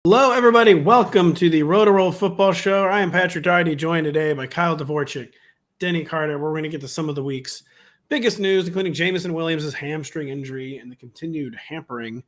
Hello, everybody. Welcome to the Rotoworld Football Show. I am Patrick Daugherty, joined today by Kyle Dvorchak, Denny Carter. We're going to get to some of the week's biggest news, including Jameson Williams' hamstring injury and the continued hampering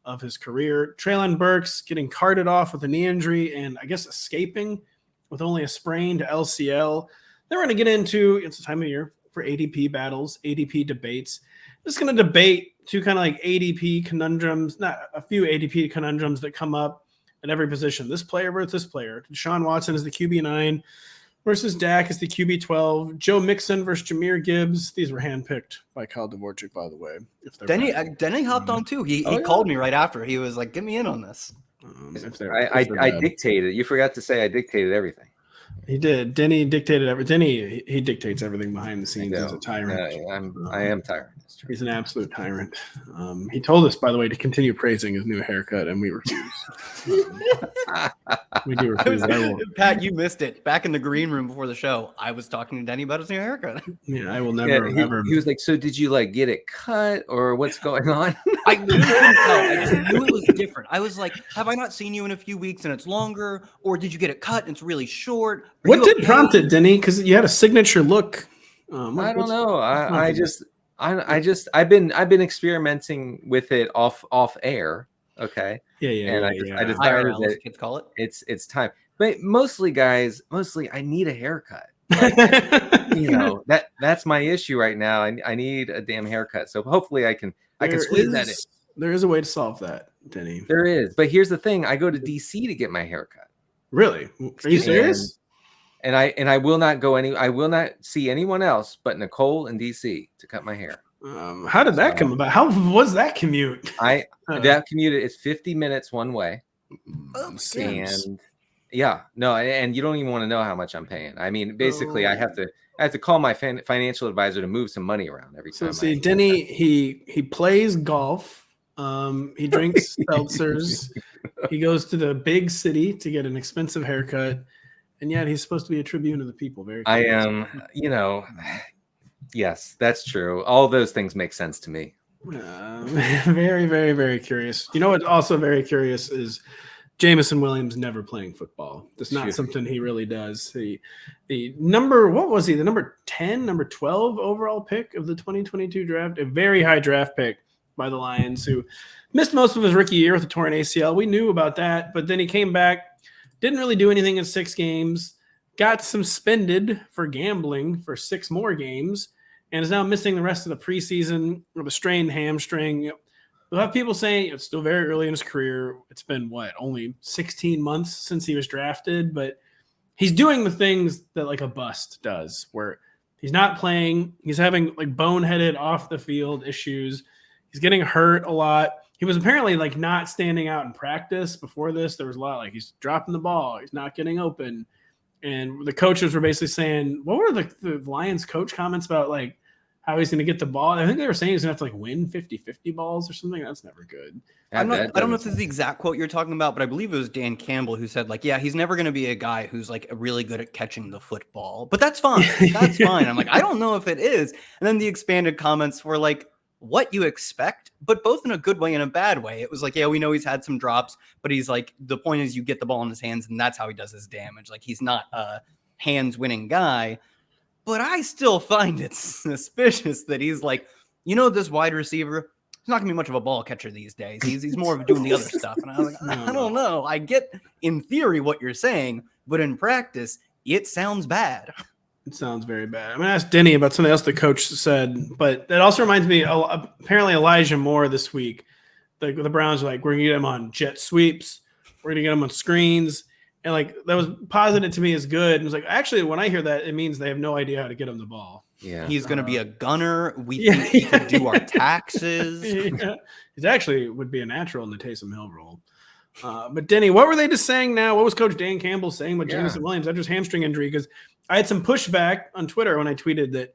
of his career. Treylon Burks getting carted off with a knee injury and I guess escaping with only a sprained LCL. Then we're going to get into, it's the time of year for ADP battles, ADP debates. Just going to debate two kind of like ADP conundrums, not a few ADP conundrums that come up at every position. This player versus this player. Deshaun Watson is the QB9 versus Dak is the QB12. Joe Mixon versus Jahmyr Gibbs. These were handpicked by Kyle Dvorchak, by the way. Denny hopped on too. He called me right after. He was like, "Get me in on this." I dictated. You forgot to say I dictated everything. He did. Denny dictated everything. Denny, he dictates everything behind the scenes. He's a tyrant. I am tyrant. He's an absolute tyrant. He told us, by the way, to continue praising his new haircut, and we refuse. We do refuse. Pat, you missed it. Back in the green room before the show, I was talking to Denny about his new haircut. Yeah, I will never. He was like, "So did you like get it cut, or what's going on?" I couldn't tell. I just knew it was different. I was like, "Have I not seen you in a few weeks and it's longer, or did you get it cut and it's really short?" What did prompt it, Denny? Because you had a signature look. I don't know. I've been experimenting with it off air. Okay. Yeah. I decided that kids call it. It's time. But mostly I need a haircut. Like, that's my issue right now. I need a damn haircut. So hopefully I can squeeze that in. There is a way to solve that, Denny. There is. But here's the thing. I go to DC to get my haircut. Really? Are you serious? And I will not go I will not see anyone else but Nicole in DC to cut my hair. How did that come about? How was that commute? That commute is 50 minutes one way. And and you don't even want to know how much I'm paying. I mean, basically I have to call my financial advisor to move some money around every time. So see, Denny, he plays golf. He drinks seltzers. He goes to the big city to get an expensive haircut. And yet he's supposed to be a tribune of the people. Very curious. Yes, that's true. All those things make sense to me. Very, very, very curious. You know what's also very curious is Jameson Williams never playing football. That's not something he really does. The number 10, number 12 overall pick of the 2022 draft, a very high draft pick by the Lions, who missed most of his rookie year with a torn ACL. We knew about that, but then he came back. Didn't really do anything in 6 games, got suspended for gambling for 6 more games, and is now missing the rest of the preseason with a strained hamstring. We'll have people saying it's still very early in his career. It's been, only 16 months since he was drafted, but he's doing the things that like a bust does, where he's not playing. He's having like boneheaded off the field issues. He's getting hurt a lot. He was apparently like not standing out in practice before this. There was a lot like he's dropping the ball. He's not getting open. And the coaches were basically saying, what were the Lions coach comments about like how he's going to get the ball? I think they were saying he's going to have to like win 50-50 balls or something. That's never good. I don't know if this is the exact quote you're talking about, but I believe it was Dan Campbell who said like, yeah, he's never going to be a guy who's like really good at catching the football, but that's fine. That's fine. I'm like, I don't know if it is. And then the expanded comments were like, what you expect, but both in a good way and a bad way. It was like, yeah, we know he's had some drops, but he's like, the point is you get the ball in his hands and that's how he does his damage. Like he's not a hands winning guy, but I still find it suspicious that he's like, this wide receiver, he's not gonna be much of a ball catcher these days. He's more of doing the other stuff. And I was like, I don't know. I get in theory what you're saying, but in practice, it sounds bad. It sounds very bad. I'm going to ask Denny about something else the coach said, but that also reminds me, apparently Elijah Moore this week, the Browns are like, we're going to get him on jet sweeps. We're going to get him on screens. And like, that was posited to me as good. And it was like, actually, when I hear that, it means they have no idea how to get him the ball. Yeah. He's going to be a gunner. We think he could do our taxes. Yeah. He's actually would be a natural in the Taysom Hill role. But Denny, what were they just saying now? What was Coach Dan Campbell saying about Jameson Williams after his hamstring injury? Because I had some pushback on Twitter when I tweeted that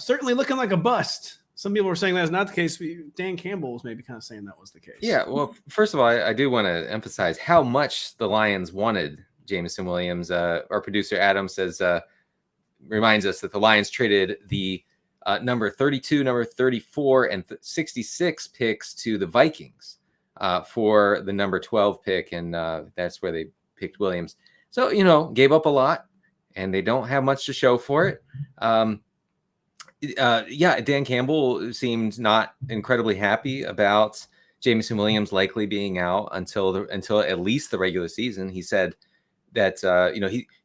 certainly looking like a bust. Some people were saying that's not the case. Dan Campbell was maybe kind of saying that was the case. Yeah, well, first of all, I do want to emphasize how much the Lions wanted Jameson Williams. Our producer Adam says reminds us that the Lions traded the number 32, number 34, and 66 picks to the Vikings for the number 12 pick, and that's where they picked Williams. So, you know, gave up a lot, and they don't have much to show for it. Dan Campbell seemed not incredibly happy about Jameson Williams likely being out until at least the regular season. He said that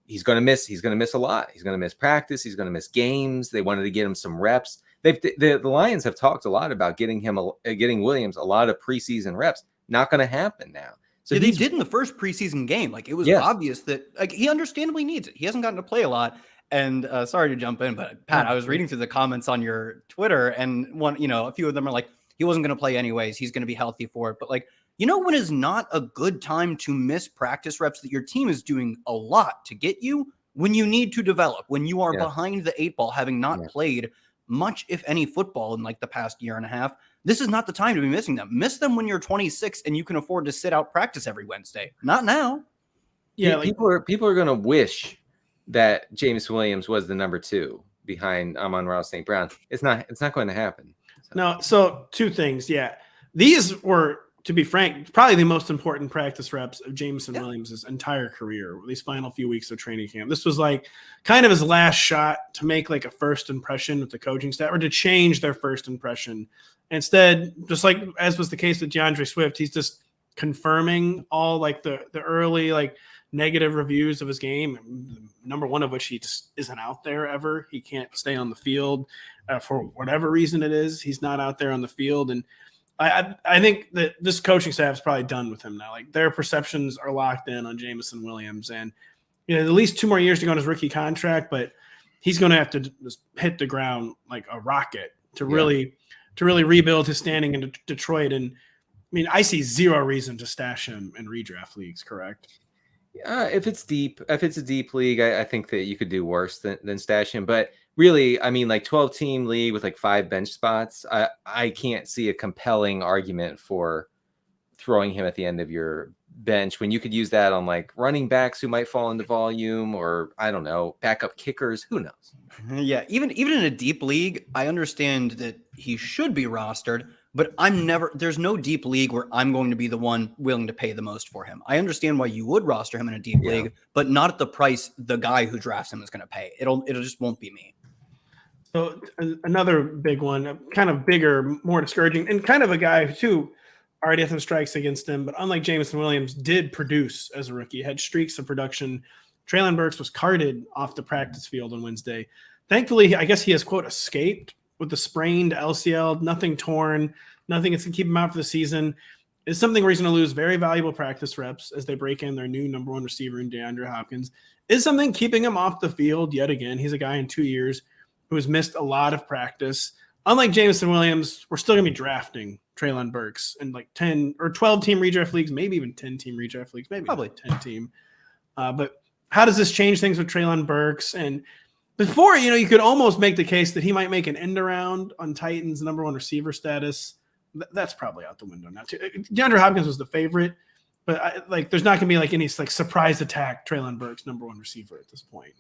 he's going to miss a lot. He's going to miss practice. He's going to miss games. They wanted to get him some reps. The Lions have talked a lot about getting Williams a lot of preseason reps. Not going to happen now. So they did in the first preseason game. Like, it was obvious that, like, he understandably needs it. He hasn't gotten to play a lot. And sorry to jump in, but Pat, I was reading through the comments on your Twitter, and a few of them are like, he wasn't going to play anyways. He's going to be healthy for it. But, like, when is not a good time to miss practice reps that your team is doing a lot to get you? When you need to develop, when you are behind the 8 ball, having not played much, if any, football in like the past year and a half. This is not the time to be missing them. Miss them when you're 26 and you can afford to sit out practice every Wednesday. Not now. Yeah, people are going to wish that Jameson Williams was the number 2 behind Amon-Ra St. Brown. It's not going to happen. So 2 things. Yeah. These were, to be frank, probably the most important practice reps of Jameson Williams' entire career, these final few weeks of training camp. This was like kind of his last shot to make like a first impression with the coaching staff, or to change their first impression. Instead, just like as was the case with DeAndre Swift, he's just confirming all like the early like negative reviews of his game, number 1 of which he just isn't out there ever. He can't stay on the field for whatever reason it is. He's not out there on the field. And I think that this coaching staff is probably done with him now. Like, their perceptions are locked in on Jameson Williams, and at least 2 more years to go on his rookie contract, but he's going to have to just hit the ground like a rocket to really rebuild his standing in Detroit. And I mean, I see zero reason to stash him in redraft leagues, correct? If it's a deep league, I think that you could do worse than stash him. But really, I mean, like 12-team league with like 5 bench spots, I can't see a compelling argument for throwing him at the end of your bench when you could use that on like running backs who might fall into volume, or I don't know, backup kickers. Who knows? Yeah, even in a deep league, I understand that he should be rostered, but there's no deep league where I'm going to be the one willing to pay the most for him. I understand why you would roster him in a deep league, but not at the price the guy who drafts him is going to pay. It'll just won't be me. So another big one, kind of bigger, more discouraging, and kind of a guy who too already had some strikes against him, but unlike Jameson Williams, did produce as a rookie, had streaks of production. Treylon Burks was carted off the practice field on Wednesday. Thankfully, I guess he has, quote, escaped with the sprained LCL, nothing torn, nothing that's going to keep him out for the season. It's something where he's going to lose very valuable practice reps as they break in their new number 1 receiver in DeAndre Hopkins. Is something keeping him off the field yet again. He's a guy in 2 years who has missed a lot of practice. Unlike Jameson Williams, we're still going to be drafting Treylon Burks in like 10 or 12-team redraft leagues, maybe even 10-team redraft leagues, maybe probably 10-team. But how does this change things with Treylon Burks? And before, you could almost make the case that he might make an end around on Titans' number 1 receiver status. That's probably out the window now too. DeAndre Hopkins was the favorite, but there's not going to be like any like surprise attack Treylon Burks number 1 receiver at this point.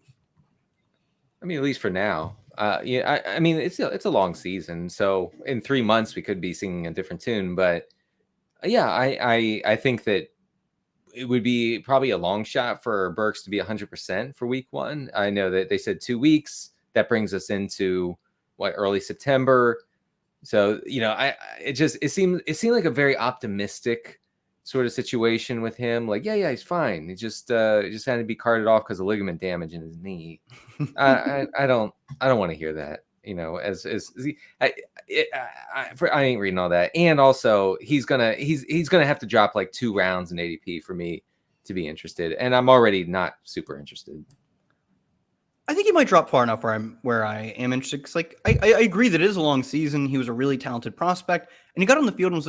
I mean, at least for now. I mean, it's a long season, so in 3 months we could be singing a different tune. But yeah, I think that it would be probably a long shot for Burks to be 100% for week 1. I know that they said 2 weeks. That brings us into early September. So it seemed like a very optimistic sort of situation with him. Like, yeah, he's fine. He just had to be carted off because of ligament damage in his knee. I don't want to hear that. I ain't reading all that. And also, he's gonna have to drop like 2 rounds in ADP for me to be interested, and I'm already not super interested. I think he might drop far enough where I am interested. Cause I agree that it is a long season. He was a really talented prospect, and he got on the field and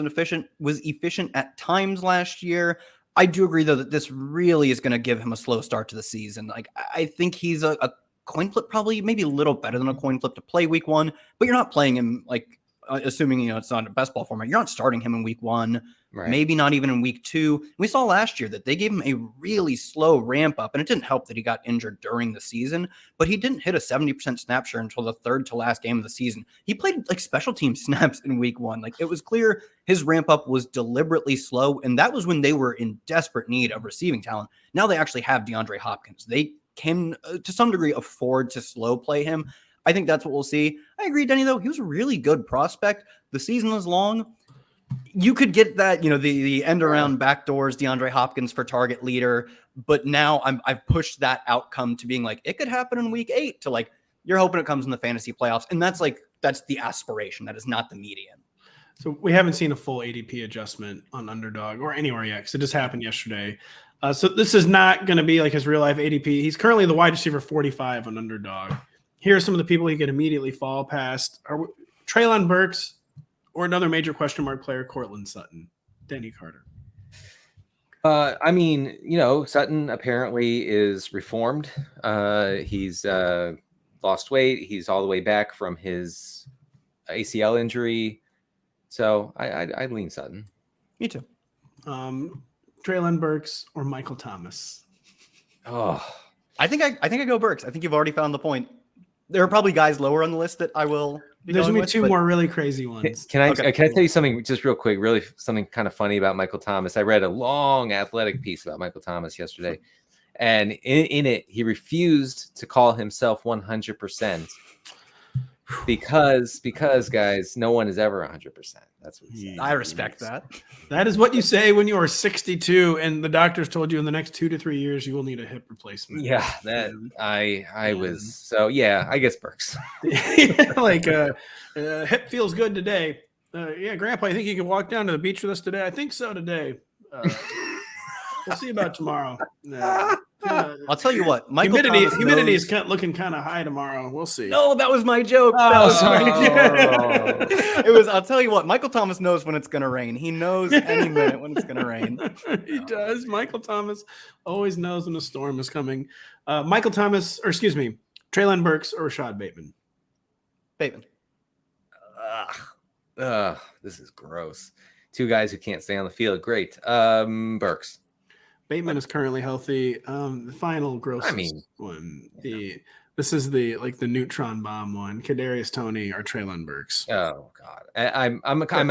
was efficient at times last year. I do agree though that this really is going to give him a slow start to the season. Like, I think he's a coin flip, probably maybe a little better than a coin flip to play week 1, but you're not playing him like assuming it's not a best ball format. You're not starting him in week 1. maybe not even in week 2. We saw last year that they gave him a really slow ramp up, and it didn't help that he got injured during the season, but he didn't hit a 70% snap share until the third to last game of the season. He played like special team snaps in week 1. Like, it was clear his ramp up was deliberately slow, and that was when they were in desperate need of receiving talent. Now they actually have DeAndre Hopkins. They can, to some degree, afford to slow play him. I think that's what we'll see. I agree, Denny, though. He was a really good prospect. The season was long. You could get that, the end around backdoors, DeAndre Hopkins for target leader. But now I've pushed that outcome to being like, it could happen in week 8 to like, you're hoping it comes in the fantasy playoffs. And that's the aspiration. That is not the median. So we haven't seen a full ADP adjustment on Underdog or anywhere yet, because it just happened yesterday. So this is not going to be like his real life ADP. He's currently the wide receiver 45 on Underdog. Here are some of the people he could immediately fall past. Treylon Burks or another major question mark player, Courtland Sutton, Denny Carter. Sutton apparently is reformed. He's lost weight. He's all the way back from his ACL injury. So I lean Sutton. Me too. Treylon Burks or Michael Thomas. Oh, I think I go Burks. I think you've already found the point. There are probably guys lower on the list that I will be There's going going to with, be two more really crazy ones. Can I tell you something just real quick, really something kind of funny about Michael Thomas? I read a long athletic piece about Michael Thomas yesterday, and in it, he refused to call himself 100% because guys, no one is ever 100%. That's what he said. I respect that. That is what you say when you are 62 and the doctors told you in the next 2 to 3 years you will need a hip replacement. Yeah, that I was so yeah. I guess Burks. Hip feels good today. Yeah, Grandpa, I think you can walk down to the beach with us today. I think so today. We'll see about tomorrow. I'll tell you what, humidity is looking kind of high tomorrow. We'll see. No, that was my joke. It was. I'll tell you what, Michael Thomas knows when it's going to rain. He knows any minute when it's going to rain. He does. Michael Thomas always knows when a storm is coming. Treylon Burks or Rashad Bateman? Bateman. This is gross. Two guys who can't stay on the field. Great. Burks. Bateman is currently healthy. The final grossest one. This is the neutron bomb one. Kadarius Toney or Treylon Burks. Oh God, I'm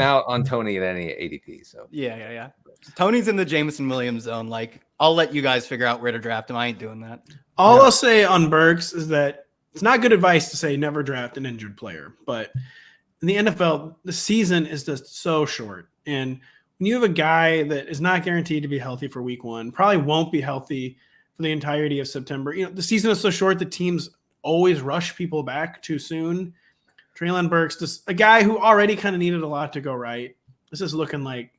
out on Toney at any ADP. So yeah. Toney's in the Jameson Williams zone. Like, I'll let you guys figure out where to draft him. I ain't doing that. I'll say on Burks is that it's not good advice to say never draft an injured player, but in the NFL, the season is just so short, and when you have a guy that is not guaranteed to be healthy for week 1, probably won't be healthy for the entirety of September. The season is so short that teams always rush people back too soon. Treylon Burks, just a guy who already kind of needed a lot to go right. This is looking like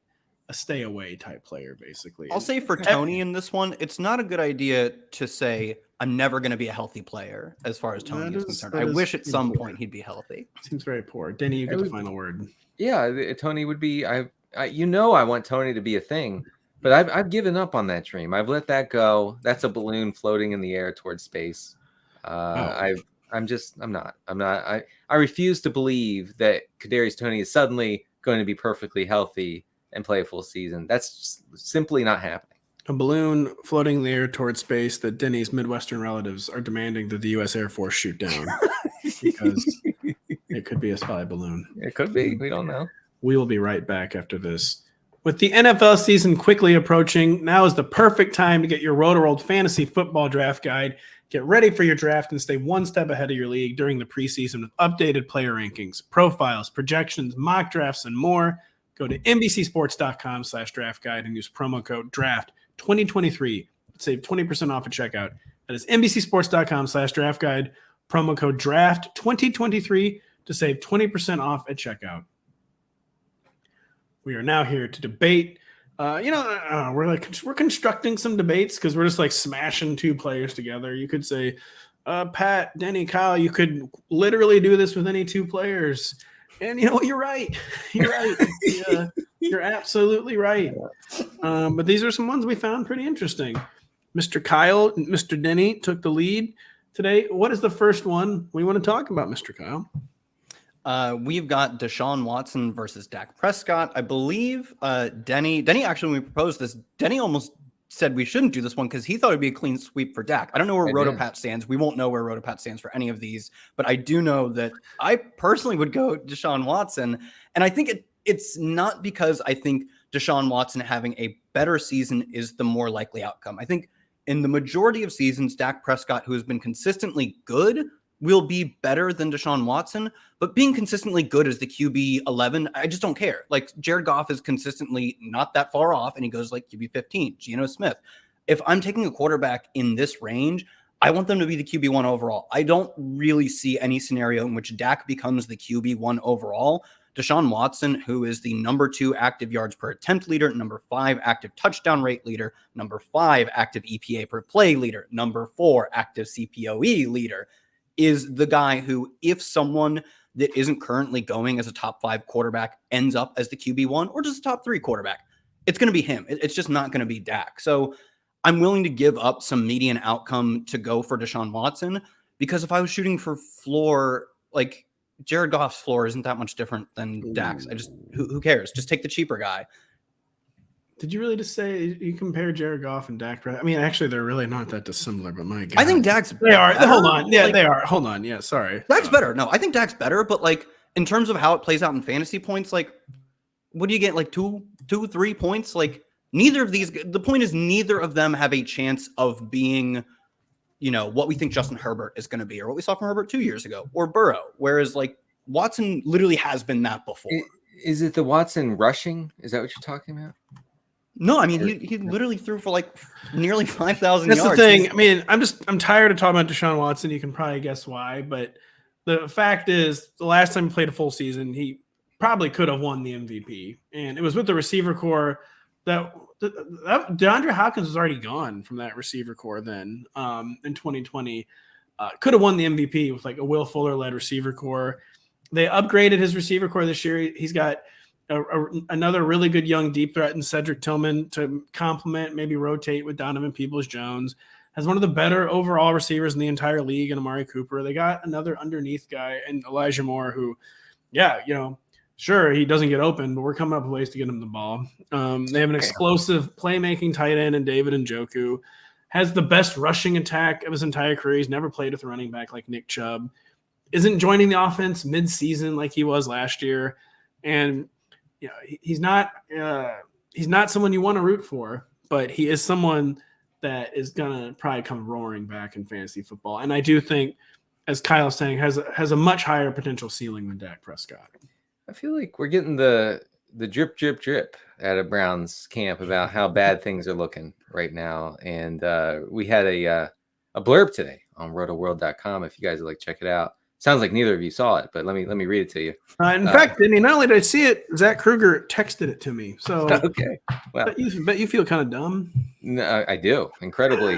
a stay away type player, basically. I'll say for Toney in this one, it's not a good idea to say I'm never going to be a healthy player as far as Toney is concerned. I wish at some point he'd be healthy. Seems very poor. Denny, you get the final word. Yeah, Toney would be. I want Toney to be a thing, but I've given up on that dream. I've let that go. That's a balloon floating in the air towards space. I refuse to believe that Kadarius Toney is suddenly going to be perfectly healthy and play a full season. That's simply not happening. A balloon floating in the air towards space that Denny's Midwestern relatives are demanding that the U.S. Air Force shoot down because it could be a spy balloon. It could be. We don't know. We will be right back after this. With the NFL season quickly approaching, now is the perfect time to get your Rotoworld Fantasy Football Draft Guide. Get ready for your draft and stay one step ahead of your league during the preseason with updated player rankings, profiles, projections, mock drafts, and more. Go to NBCSports.com/draft guide and use promo code DRAFT2023 to save 20% off at checkout. That is NBCSports.com/draft guide, promo code DRAFT2023 to save 20% off at checkout. We are now here to debate. We're constructing some debates because we're just like smashing two players together. You could say, Pat, Denny, Kyle, you could literally do this with any two players. And you know what? You're right. You're right. You're absolutely right. But these are some ones we found pretty interesting. Mr. Kyle and Mr. Denny took the lead today. What is the first one we want to talk about, Mr. Kyle? We've got Deshaun Watson versus Dak Prescott. I believe Denny actually, when we proposed this, Denny almost said we shouldn't do this one because he thought it'd be a clean sweep for Dak. I don't know where Rotopat stands. We won't know where Rotopat stands for any of these, but I do know that I personally would go Deshaun Watson. And I think it's not because I think Deshaun Watson having a better season is the more likely outcome. I think in the majority of seasons, Dak Prescott, who has been consistently good, will be better than Deshaun Watson, but being consistently good as the QB 11, I just don't care. Like Jared Goff is consistently not that far off, and he goes like QB 15, Geno Smith. If I'm taking a quarterback in this range, I want them to be the QB1 overall. I don't really see any scenario in which Dak becomes the QB1 overall. Deshaun Watson, who is the number 2 active yards per attempt leader, number 5 active touchdown rate leader, number 5 active EPA per play leader, number 4 active CPOE leader, is the guy who, if someone that isn't currently going as a top 5 quarterback ends up as the QB1 or just a top 3 quarterback, it's going to be him. It's just not going to be Dak. So I'm willing to give up some median outcome to go for Deshaun Watson, because if I was shooting for floor, like Jared Goff's floor isn't that much different than Dak's. Who cares? Just take the cheaper guy. Did you really just say you compare Jared Goff and Dak Prescott? I mean, actually, they're really not that dissimilar, but my God. I think Dak's They are. better. Hold on. Yeah, Like, they are. Hold on. Yeah, sorry. Dak's better. No, I think Dak's better, but like in terms of how it plays out in fantasy points, like what do you get? Like 3 points? Like neither of these, the point is neither of them have a chance of being, you know, what we think Justin Herbert is going to be, or what we saw from Herbert 2 years ago, or Burrow. Whereas like Watson literally has been that before. Is it the Watson rushing? Is that what you're talking about? No, I mean he literally threw for like nearly 5,000 yards. That's the thing. I mean, I'm tired of talking about Deshaun Watson. You can probably guess why, but the fact is, the last time he played a full season, he probably could have won the MVP, and it was with the receiver core that DeAndre Hopkins was already gone from that receiver core then in 2020. Could have won the MVP with like a Will Fuller led receiver core. They upgraded his receiver core this year. He's got another really good young deep threat in Cedric Tillman to complement, maybe rotate with Donovan Peoples-Jones. Has one of the better overall receivers in the entire league in Amari Cooper. They got another underneath guy and Elijah Moore who, yeah, you know, sure, he doesn't get open, but we're coming up with ways to get him the ball. They have an explosive playmaking tight end in David Njoku. Has the best rushing attack of his entire career. He's never played with a running back like Nick Chubb. Isn't joining the offense mid-season like he was last year. And you know, he's not someone you want to root for, but he is someone that is gonna probably come roaring back in fantasy football. And I do think, as Kyle's saying, has a much higher potential ceiling than Dak Prescott. I feel like we're getting the drip out of Brown's camp about how bad things are looking right now. And we had a blurb today on rotoworld.com. If you guys would like to check it out. Sounds like neither of you saw it, but let me read it to you. In fact, Denny, not only did I see it, Zach Kruger texted it to me. So okay, well, bet you feel kind of dumb. No, I do incredibly.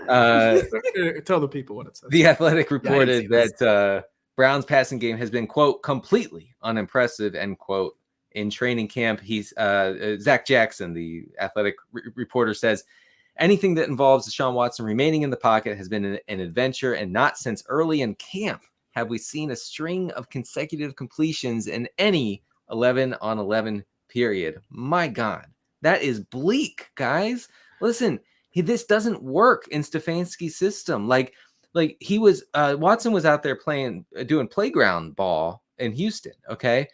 Tell the people what it says. The Athletic reported that Brown's passing game has been, quote, completely unimpressive, end quote. In training camp, he's Zach Jackson, the Athletic reporter, says anything that involves Deshaun Watson remaining in the pocket has been an adventure, and not since early in camp have we seen a string of consecutive completions in any 11-on-11 period. My God, that is bleak, guys. Listen, this doesn't work in Stefanski's system. Like he was, Watson was out there doing playground ball in Houston. Okay,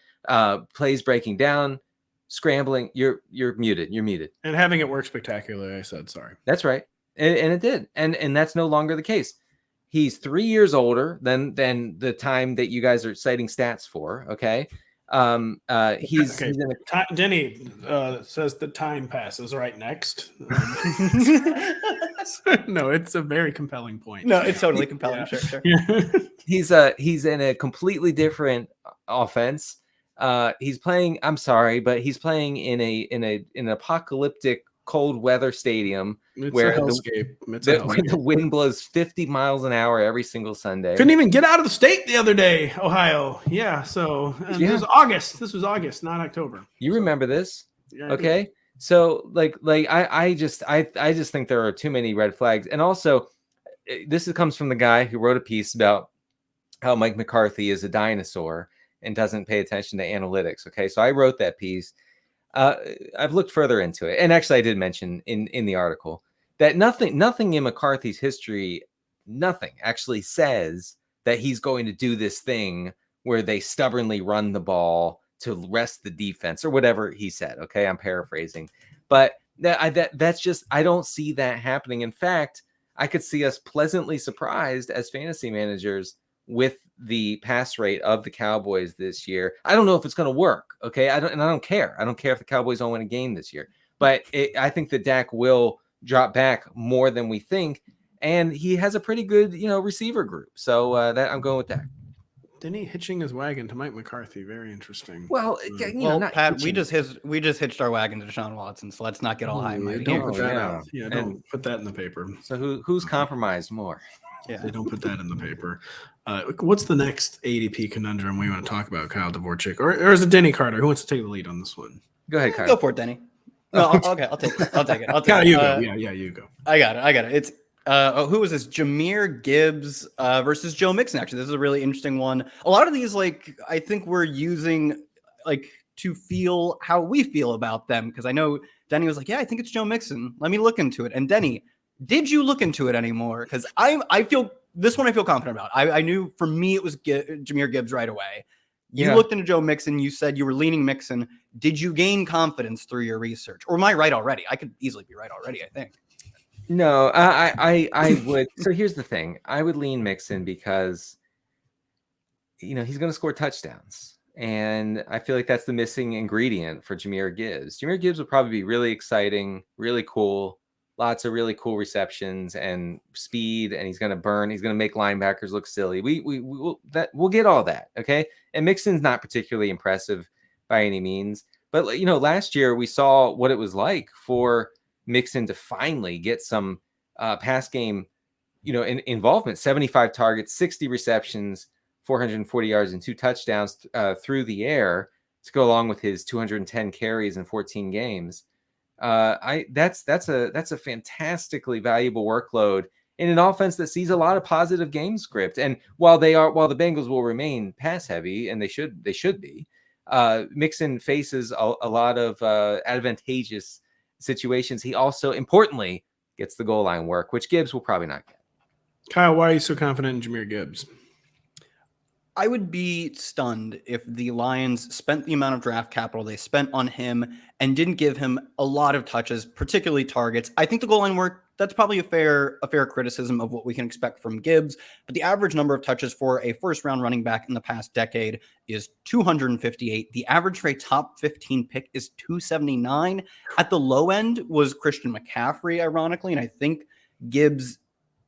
plays breaking down, scrambling. You're muted. You're muted. And having it work spectacularly. I said sorry. That's right, and it did, and that's no longer the case. He's 3 years older than the time that you guys are citing stats for. Okay. He's Denny says the time passes right next. No, it's a very compelling point. No, it's totally compelling. Yeah. Sure. He's in a completely different offense. He's playing. I'm sorry, but he's playing in an apocalyptic cold weather stadium where the wind blows 50 miles an hour every single Sunday. Couldn't even get out of the state the other day, Ohio. Yeah, so This was August. This was August, not October. You remember this? Yeah, okay. So I just think there are too many red flags. And also this comes from the guy who wrote a piece about how Mike McCarthy is a dinosaur. and doesn't pay attention to analytics. Okay, so I wrote that piece. I've looked further into it, and actually I did mention in the article that nothing in McCarthy's history, nothing actually says that he's going to do this thing where they stubbornly run the ball to rest the defense or whatever he said. Okay, I'm paraphrasing, but that's just, I don't see that happening. In fact, I could see us pleasantly surprised as fantasy managers with the pass rate of the Cowboys this year. I don't know if it's going to work. Okay, I don't care. I don't care if the Cowboys don't win a game this year, but I think that Dak will drop back more than we think, and he has a pretty good, receiver group. So that I'm going with Dak. Denny hitching his wagon to Mike McCarthy. Very interesting. Well, Pat, we just hitched our wagon to Deshaun Watson, so let's not get all high and mighty. Don't put that out. Yeah, don't put that in the paper. So who's compromised more? Yeah, they don't put that in the paper. What's the next ADP conundrum we want to talk about, Kyle Dvorchak, or is it Denny Carter? Who wants to take the lead on this one? Go ahead, Kyle. Go for it, Denny. No, okay, I'll take it. Kyle, you go. Yeah, you go. I got it. It's who was this? Jahmyr Gibbs versus Joe Mixon. Actually, this is a really interesting one. A lot of these, I think we're using to feel how we feel about them, because I know Denny was like, yeah, I think it's Joe Mixon. Let me look into it. And Denny, did you look into it anymore? Because I feel this one I feel confident about. I knew for me it was Jahmyr Gibbs right away. You looked into Joe Mixon. You said you were leaning Mixon. Did you gain confidence through your research? Or am I right already? I could easily be right already, I think. No, I would. So here's the thing. I would lean Mixon because, he's going to score touchdowns. And I feel like that's the missing ingredient for Jahmyr Gibbs. Jahmyr Gibbs would probably be really exciting, really cool, lots of really cool receptions and speed, and he's going to burn. He's going to make linebackers look silly. We'll get all that, okay? And Mixon's not particularly impressive by any means, but last year we saw what it was like for Mixon to finally get some pass game, involvement. 75 targets, 60 receptions, 440 yards, and 2 touchdowns through the air to go along with his 210 carries in 14 games. That's a fantastically valuable workload in an offense that sees a lot of positive game script. And while the Bengals will remain pass heavy, and they should be, Mixon faces a lot of advantageous situations. He also importantly gets the goal line work, which Gibbs will probably not get. Kyle, why are you so confident in Jahmyr Gibbs? I would be stunned if the Lions spent the amount of draft capital they spent on him and didn't give him a lot of touches, particularly targets. I think the goal line work, that's probably a fair criticism of what we can expect from Gibbs, but the average number of touches for a first-round running back in the past decade is 258. The average for a top 15 pick is 279. At the low end was Christian McCaffrey, ironically, and I think Gibbs'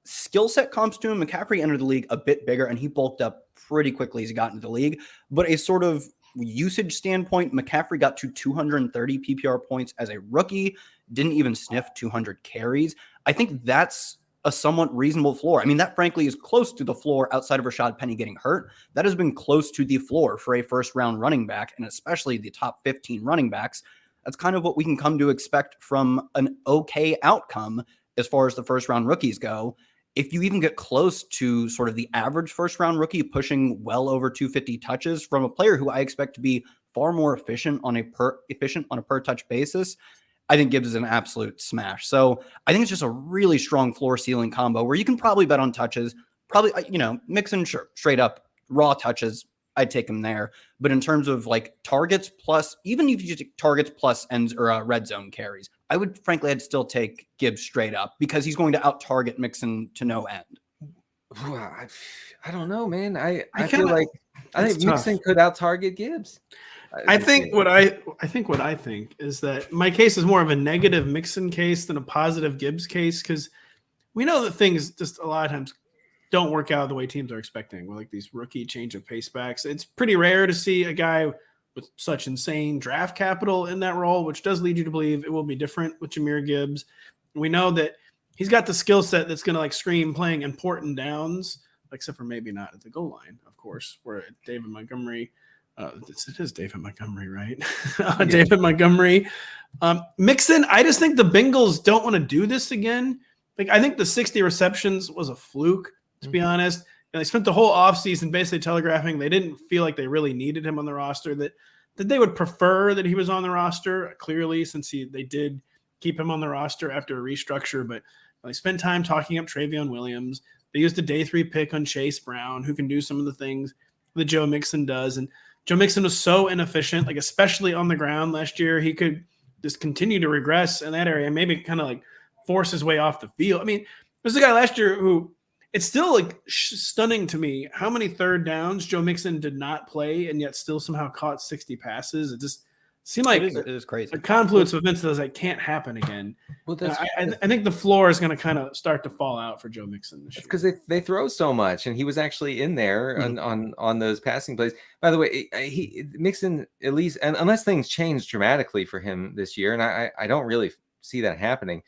skill set comps to him. McCaffrey entered the league a bit bigger, and he bulked up pretty quickly as he got into the league. But a sort of usage standpoint, McCaffrey got to 230 PPR points as a rookie, didn't even sniff 200 carries. I think that's a somewhat reasonable floor. I mean, that frankly is close to the floor outside of Rashad Penny getting hurt. That has been close to the floor for a first-round running back, and especially the top 15 running backs. That's kind of what we can come to expect from an okay outcome as far as the first-round rookies go. If you even get close to sort of the average first-round rookie pushing well over 250 touches from a player who I expect to be far more efficient on a per touch basis, I think Gibbs is an absolute smash. So I think it's just a really strong floor ceiling combo where you can probably bet on touches, probably, Mixon, sure, straight up raw touches, I'd take him there. But in terms of targets plus, even if you take targets plus ends or red zone carries, I'd still take Gibbs straight up because he's going to out target Mixon to no end. I don't know, man. I feel like I think Mixon could out target Gibbs. I think what I think is that my case is more of a negative Mixon case than a positive Gibbs case, because we know that things just a lot of times don't work out the way teams are expecting. With these rookie change of pace backs, it's pretty rare to see a guy with such insane draft capital in that role, which does lead you to believe it will be different with Jahmyr Gibbs. We know that he's got the skill set that's going to scream playing important downs, except for maybe not at the goal line, of course, where David Montgomery. It is David Montgomery, right? David Montgomery. Mixon, I just think the Bengals don't want to do this again. I think the 60 receptions was a fluke, to be honest. they spent the whole offseason basically telegraphing they didn't feel like they really needed him on the roster, that they would prefer that he was on the roster, clearly, since they did keep him on the roster after a restructure. But they spent time talking up Treylon Williams. They used a day 3 pick on Chase Brown, who can do some of the things that Joe Mixon does. And Joe Mixon was so inefficient, like especially on the ground last year. He could just continue to regress in that area and maybe kind of like force his way off the field. I mean, there's a guy last year who it's still like stunning to me how many third downs Joe Mixon did not play and yet still somehow caught 60 passes. It just seemed like it is crazy. A confluence of events that can't happen again. Well, I think the floor is going to kind of start to fall out for Joe Mixon this year. Because they throw so much, and he was actually in there on those passing plays. By the way, Mixon, at least, and unless things change dramatically for him this year, and I don't really see that happening.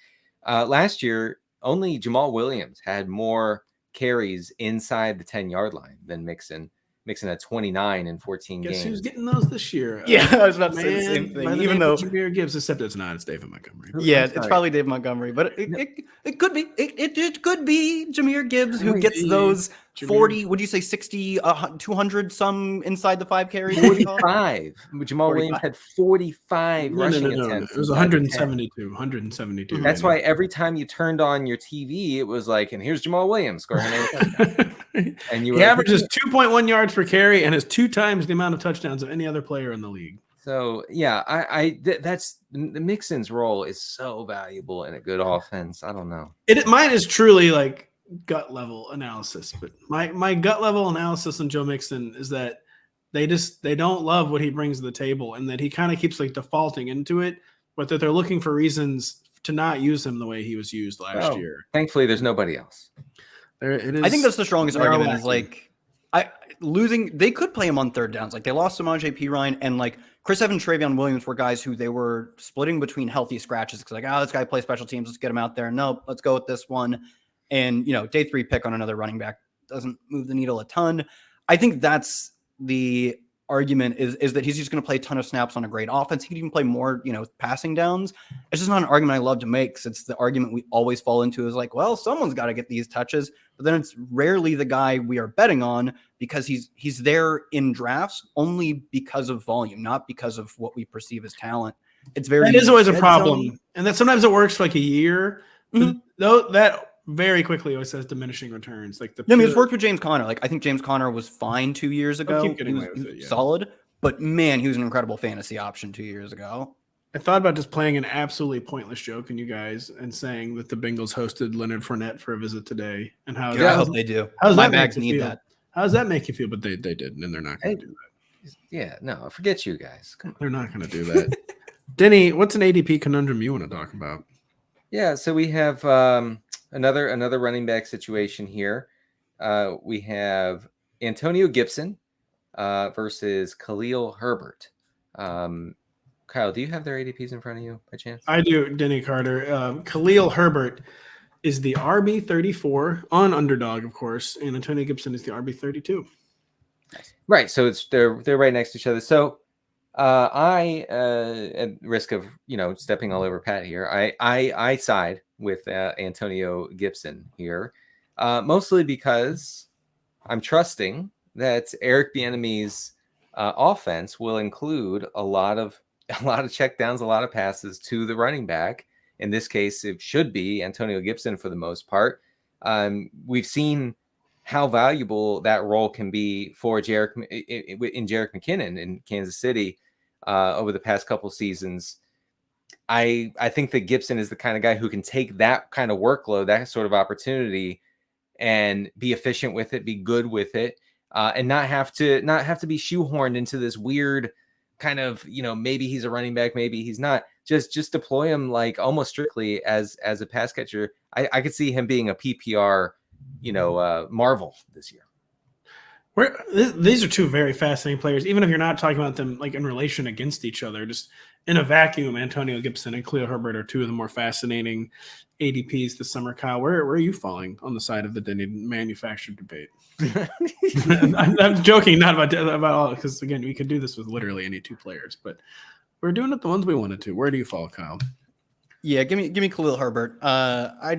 Last year, only Jamal Williams had more carries inside the 10-yard line than Mixon. Mixon had 29 in 14 games. Guess who's getting those this year? Yeah, I was about to say the same thing. Even though Jahmyr Gibbs, except it's not, it's David Montgomery. Yeah, it's probably Dave Montgomery, but it could be. It could be Jahmyr Gibbs who gets those 40, would you say 60, 200 some inside the 5 carries? 45. Jamal Williams had 45 rushing attempts. It was 172. 172. That's why every time you turned on your TV, it was like, and here's Jamal Williams scoring and he averages 2.1 yards per carry and has 2 times the amount of touchdowns of any other player in the league. So yeah, that's the Mixon's role is so valuable in a good offense. I don't know. Mine is truly like gut level analysis, but my gut level analysis on Joe Mixon is that they don't love what he brings to the table, and that he kind of keeps like defaulting into it, but that they're looking for reasons to not use him the way he was used last year. Thankfully, there's nobody else. I think that's the strongest argument. Is like they could play him on third downs. Like they lost Samaje Perine and like Chris Evans, Treylon Williams were guys who they were splitting between healthy scratches. Because like, this guy plays special teams. Let's get him out there. No, let's go with this one. And day 3 pick on another running back doesn't move the needle a ton. I think that's the argument is that he's just going to play a ton of snaps on a great offense. He can even play more, passing downs. It's just not an argument I love to make, because it's the argument we always fall into is like, well, someone's got to get these touches, but then it's rarely the guy we are betting on, because he's there in drafts only because of volume, not because of what we perceive as talent. That is always a problem. And that sometimes it works for like a year, though that very quickly always says diminishing returns. Like it's worked with James Conner. Like I think James Conner was fine 2 years ago. He was solid, but man, he was an incredible fantasy option 2 years ago. I thought about just playing an absolutely pointless joke on you guys and saying that the Bengals hosted Leonard Fournette for a visit today, and how I hope they do. My bags need that. How does that make you feel? But they didn't, and they're not going to do that. Yeah, no, forget you guys. Come on. They're not going to do that. Denny, what's an ADP conundrum you want to talk about? Yeah, so we have another running back situation here. We have Antonio Gibson versus Khalil Herbert. Kyle, do you have their ADPs in front of you by chance? I do, Denny Carter. Khalil Herbert is the RB34 on Underdog, of course, and Antonio Gibson is the RB32. Right, so they're right next to each other. So I, at risk of stepping all over Pat here, I side with Antonio Gibson here, mostly because I'm trusting that Eric Bieniemy's offense will include a lot of checkdowns, a lot of passes to the running back. In this case, it should be Antonio Gibson for the most part. We've seen how valuable that role can be for Jerick McKinnon in Kansas City over the past couple seasons. I think that Gibson is the kind of guy who can take that kind of workload, that sort of opportunity, and be efficient with it, be good with it, and not have to be shoehorned into this weird kind of, maybe he's a running back, maybe he's not. Just deploy him like almost strictly as a pass catcher. I could see him being a PPR, marvel this year. These are two very fascinating players, even if you're not talking about them like in relation against each other. Just in a vacuum, Antonio Gibson and Khalil Herbert are two of the more fascinating ADPs this summer. Kyle, where are you falling on the side of the Denny manufactured debate? I'm joking, not about all, because again, we could do this with literally any two players, but we're doing it the ones we wanted to. Where do you fall, Kyle? Yeah, give me Khalil Herbert. I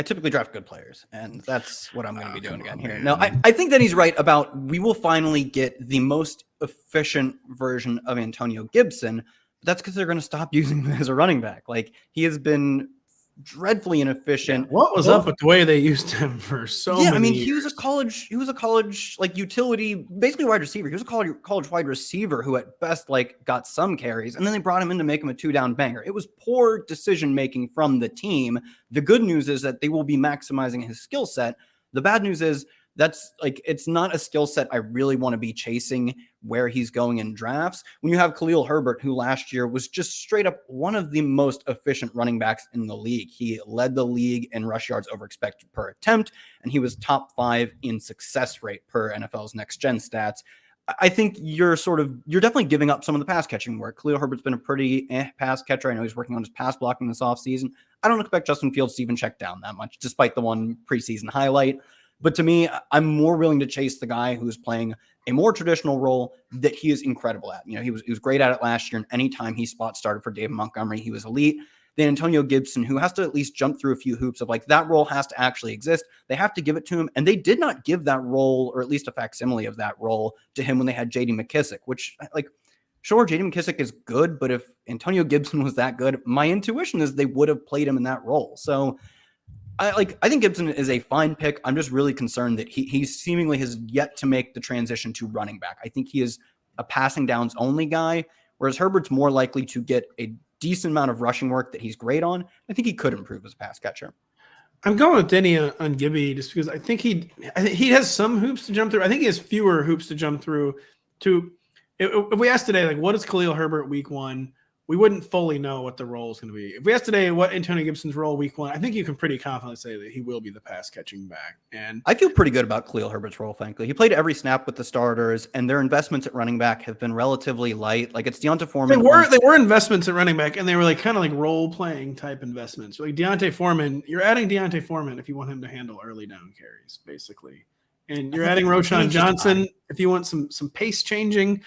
typically draft good players, and that's what I'm going to be doing again here. No, I think that he's right about we will finally get the most efficient version of Antonio Gibson. But that's because they're going to stop using him as a running back. Like, he has been dreadfully inefficient. What was up with the way they used him for so many I mean, years? he was a college like utility, basically wide receiver. He was a college wide receiver who at best like got some carries, and then they brought him in to make him a 2-down banger. It was poor decision making from the team. The good news is that they will be maximizing his skill set. The bad news is that's like, it's not a skill set I really want to be chasing where he's going in drafts. When you have Khalil Herbert, who last year was just straight up one of the most efficient running backs in the league. He led the league in rush yards over expected per attempt, and he was top 5 in success rate per NFL's next gen stats. I think you're definitely giving up some of the pass catching work. Khalil Herbert's been a pretty pass catcher. I know he's working on his pass blocking this offseason. I don't expect Justin Fields to even check down that much, despite the one preseason highlight. But to me, I'm more willing to chase the guy who's playing a more traditional role that he is incredible at. You know, he was great at it last year, and anytime he spot started for David Montgomery, he was elite. Then Antonio Gibson, who has to at least jump through a few hoops of like, that role has to actually exist. They have to give it to him. And they did not give that role, or at least a facsimile of that role, to him when they had JD McKissick, which, like, sure, JD McKissick is good, but if Antonio Gibson was that good, my intuition is they would have played him in that role. So I think Gibson is a fine pick. I'm just really concerned that he seemingly has yet to make the transition to running back. I think he is a passing downs only guy, whereas Herbert's more likely to get a decent amount of rushing work that he's great on. I think he could improve as a pass catcher. I'm going with Denny on Gibby just because I think he has some hoops to jump through. I think he has fewer hoops to jump through. If we asked today, like, what is Khalil Herbert week 1? We wouldn't fully know what the role is going to be. If we asked today what Antonio Gibson's role week 1, I think you can pretty confidently say that he will be the pass catching back. And I feel pretty good about Khalil Herbert's role, frankly. He played every snap with the starters, and their investments at running back have been relatively light. Like, it's Deonta Foreman. They were investments at running back, and they were like kind of like role playing type investments. Like Deontay Foreman, you're adding Deontay Foreman if you want him to handle early down carries, basically. And you're adding Roschon Johnson if you want some pace changing.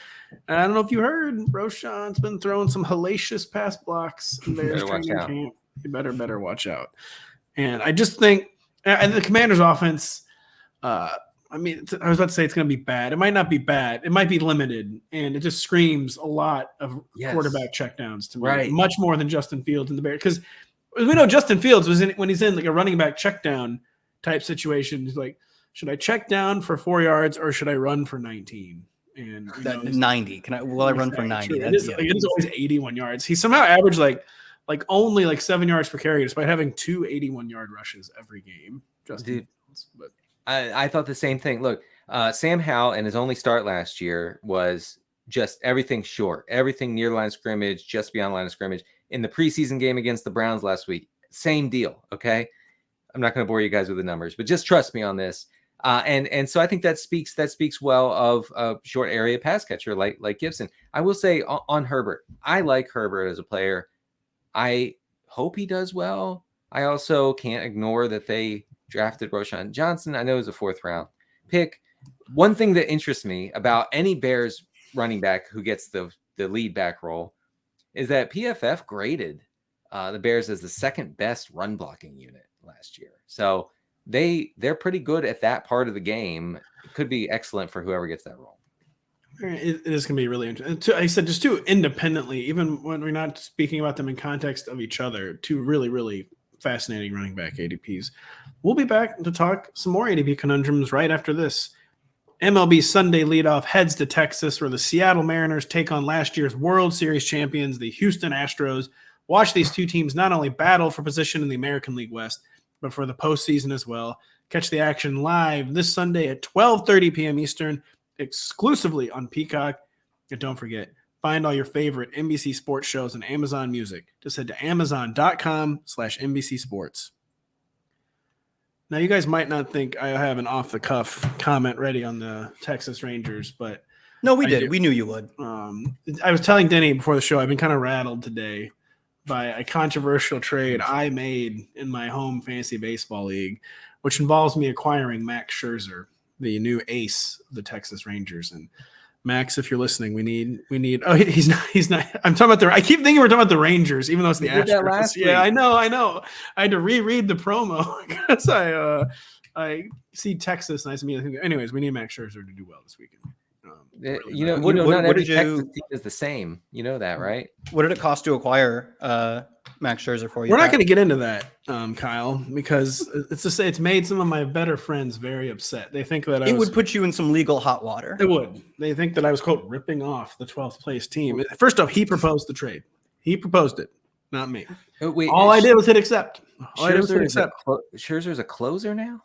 And I don't know if you heard, Roschon's been throwing some hellacious pass blocks in Bears training camp. You better watch out. And I just think the Commanders' offense, I was about to say it's going to be bad. It might not be bad. It might be limited. And it just screams a lot of quarterback checkdowns to me. Right. Much more than Justin Fields in the Bears. Because we know Justin Fields when he's in like a running back check down type situation, he's like, should I check down for 4 yards or should I run for 19? And 90. Will I run for 90? It is always 81 yards. He somehow averaged like only like 7 yards per carry, despite having 2 81-yard rushes every game. But I thought the same thing. Look, Sam Howell and his only start last year was just everything short, everything near the line of scrimmage, just beyond the line of scrimmage. In the preseason game against the Browns last week, same deal. Okay, I'm not going to bore you guys with the numbers, but just trust me on this. And so I think that speaks well of a short area pass catcher like Gibson. I will say on Herbert, I like Herbert as a player. I hope he does well. I also can't ignore that they drafted Roschon Johnson. I know it was a 4th round pick. One thing that interests me about any Bears running back who gets the lead back role is that PFF graded the Bears as the 2nd best run blocking unit last year. So they're pretty good at that part of the game. It could be excellent for whoever gets that role. It is going to be really interesting. I said just 2 independently, even when we're not speaking about them in context of each other, 2 really, really fascinating running back ADPs. We'll be back to talk some more ADP conundrums right after this. MLB Sunday leadoff heads to Texas, where the Seattle Mariners take on last year's World Series champions, the Houston Astros. Watch these 2 teams not only battle for position in the American League West, but for the postseason as well. Catch the action live this Sunday at 12:30 p.m. Eastern, exclusively on Peacock. And don't forget, find all your favorite NBC sports shows on Amazon Music. Just head to amazon.com/NBC Sports. Now, you guys might not think I have an off-the-cuff comment ready on the Texas Rangers, but no, we did. We knew you would. I was telling Denny before the show, I've been kind of rattled today by a controversial trade I made in my home fantasy baseball league, which involves me acquiring Max Scherzer, the new ace of the Texas Rangers. And Max, if you're listening, we need. Oh, he's not. I'm talking about I keep thinking we're talking about the Rangers, even though it's the Astros. Yeah, I know. I had to reread the promo because I see Texas and I see. Anyways, we need Max Scherzer to do well this weekend. Not every Texas team is the same. You know that, right? What did it cost to acquire Max Scherzer for you? We're not going to get into that, Kyle, because it's to say it's made some of my better friends very upset. They think that it would put you in some legal hot water. It would. They think that I was, quote, ripping off the 12th place team. First off, he proposed the trade. He proposed it, not me. Wait, all I did was hit accept. Scherzer's a closer now?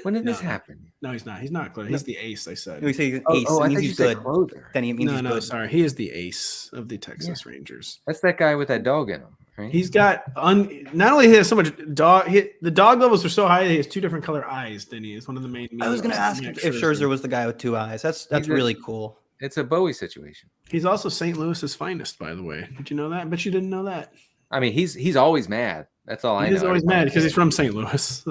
When did this happen? No, he's not. He's not closer. He's the ace, I said. You say ace. It means he's good. Then he means he's good. Sorry. He is the ace of the Texas Rangers. That's that guy with that dog in him, right? He's got not only he has so much dog. The dog levels are so high that he has two different color eyes. Denny is one of the main. I was going to ask if Scherzer was the guy with two eyes. That's really cool. It's a Bowie situation. He's also St. Louis's finest, by the way. Did you know that? But you didn't know that. I mean, he's always mad. That's all I know. He's always mad because he's from St. Louis.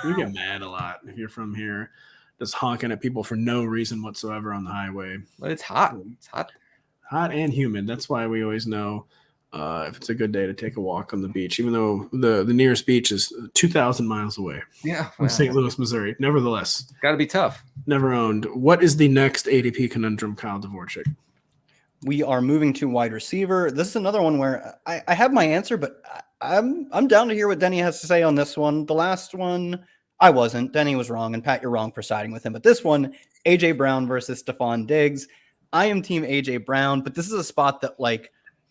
You get mad a lot if you're from here, just honking at people for no reason whatsoever on the highway. But it's hot. It's hot and humid. That's why we always know if it's a good day to take a walk on the beach, even though the nearest beach is 2,000 miles away. Yeah, from St. Louis, Missouri. Nevertheless, got to be tough. Never owned. What is the next ADP conundrum, Kyle Dvorchak? We are moving to wide receiver. This is another one where I have my answer, but I'm down to hear what Denny has to say on this one. The last one, I wasn't. Denny was wrong, and Pat, you're wrong for siding with him. But this one, AJ Brown versus Stefon Diggs. I am team AJ Brown, but this is a spot that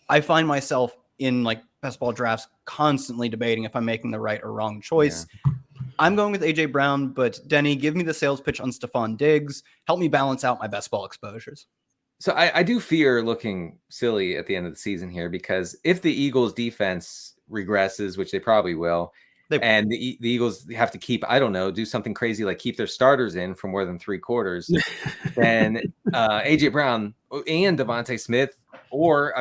I find myself in best ball drafts constantly debating if I'm making the right or wrong choice. Yeah. I'm going with AJ Brown, but Denny, give me the sales pitch on Stefon Diggs. Help me balance out my best ball exposures. So I do fear looking silly at the end of the season here, because if the Eagles defense regresses, which they probably will, and the Eagles have to keep, I don't know, do something crazy like keep their starters in for more than 3 quarters, then AJ Brown and Devontae Smith, or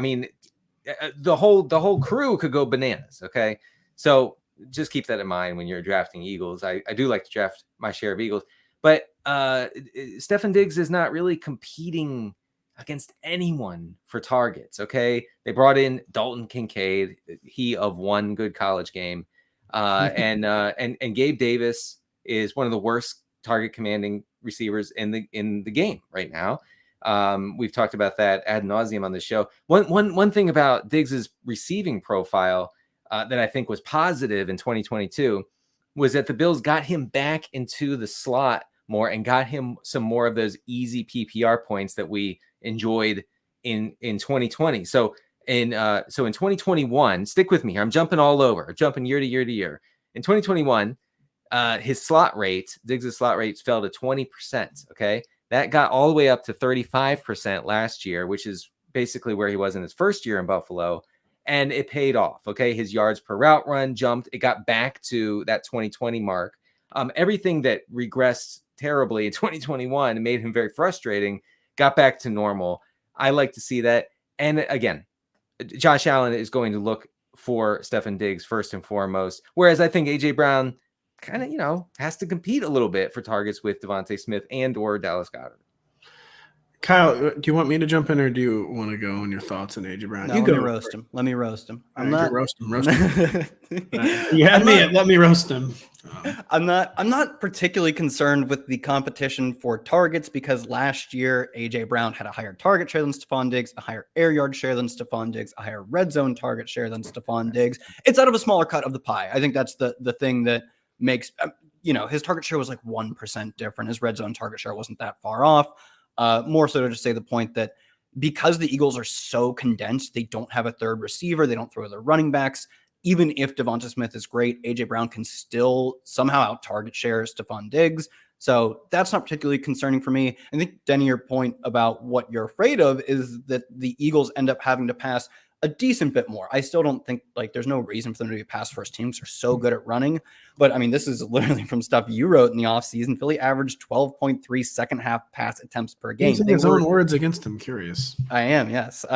the whole crew could go bananas. Okay, so just keep that in mind when you're drafting Eagles. I do like to draft my share of Eagles, but Stefon Diggs is not really competing against anyone for targets. Okay, they brought in Dalton Kincaid, he of one good college game, and Gabe Davis is one of the worst target commanding receivers in the game right now. We've talked about that ad nauseum on the show. One thing about Diggs's receiving profile that I think was positive in 2022 was that the Bills got him back into the slot more and got him some more of those easy PPR points that we enjoyed in 2020. So in 2021, stick with me here. I'm jumping all over, jumping year to year to year. In 2021, Diggs' slot rate fell to 20%. Okay, that got all the way up to 35% last year, which is basically where he was in his first year in Buffalo, and it paid off. Okay, his yards per route run jumped. It got back to that 2020 mark. Everything that regressed terribly in 2021 and made him very frustrating got back to normal. I like to see that. And again, Josh Allen is going to look for Stefon Diggs first and foremost, whereas I think AJ Brown kind of, has to compete a little bit for targets with Devontae Smith and or Dallas Goedert. Kyle, do you want me to jump in, or do you want to go on your thoughts on AJ Brown? No, let me roast him. Roast him. You had me. Let me roast him. I'm not particularly concerned with the competition for targets, because last year AJ Brown had a higher target share than Stefon Diggs, a higher air yard share than Stefon Diggs, a higher red zone target share than Stefon Diggs. It's out of a smaller cut of the pie. I think that's the thing that makes his target share was 1% different. His red zone target share wasn't that far off. More so to just say the point that because the Eagles are so condensed, they don't have a third receiver. They don't throw their running backs. Even if Devonta Smith is great, AJ Brown can still somehow out target share Stefon Diggs. So that's not particularly concerning for me. I think, Denny, your point about what you're afraid of is that the Eagles end up having to pass a decent bit more. I still don't think like there's no reason for them to be a pass first team because they're so good at running. But I mean, this is literally from stuff you wrote in the offseason. Philly averaged 12.3 second half pass attempts per game. Using his own words against him. Curious. I am, yes.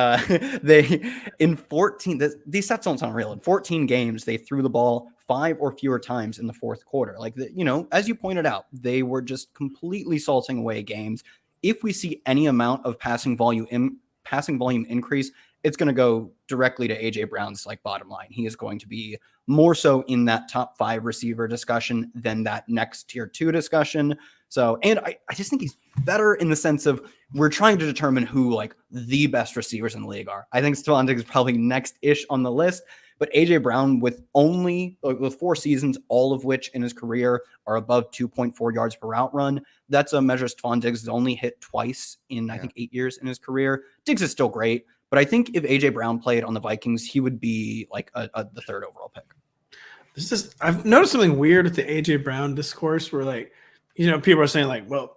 They in 14. These stats don't sound real. In 14 games, they threw the ball 5 or fewer times in the fourth quarter. Like as you pointed out, they were just completely salting away games. If we see any amount of passing volume increase, it's going to go directly to AJ Brown's like bottom line. He is going to be more so in that top 5 receiver discussion than that next tier 2 discussion. So, and I just think he's better in the sense of we're trying to determine who like the best receivers in the league are. I think Stefon Diggs is probably next-ish on the list, but AJ Brown with 4 seasons, all of which in his career are above 2.4 yards per route run. That's a measure Stefon Diggs has only hit twice in, I think, 8 years in his career. Diggs is still great, but I think if AJ Brown played on the Vikings, he would be like the 3rd overall pick. I've noticed something weird with the AJ Brown discourse where like, people are saying like, well,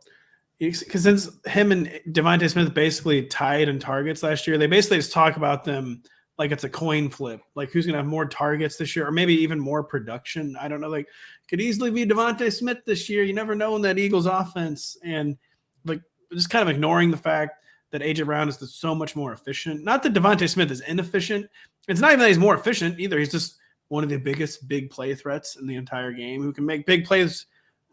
because since him and Devontae Smith basically tied in targets last year, they basically just talk about them like it's a coin flip, like who's going to have more targets this year or maybe even more production. I don't know. Like could easily be Devontae Smith this year. You never know in that Eagles offense. And like just kind of ignoring the fact that AJ Brown is so much more efficient. Not that Devontae Smith is inefficient. It's not even that he's more efficient either. He's just one of the biggest big play threats in the entire game who can make big plays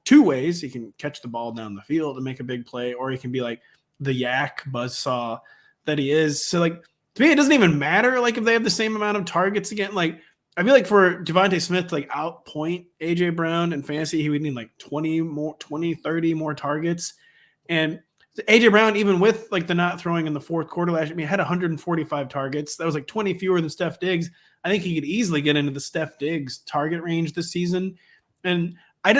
2 ways. He can catch the ball down the field and make a big play, or he can be like the yak buzzsaw that he is. So like, to me, it doesn't even matter like if they have the same amount of targets again. Like I feel like for Devontae Smith to like outpoint AJ Brown in fantasy, he would need like 20, 30 more targets. And AJ Brown, even with like the not throwing in the fourth quarter last year, had 145 targets. That was like 20 fewer than Steph Diggs. I think he could easily get into the Steph Diggs target range this season. And I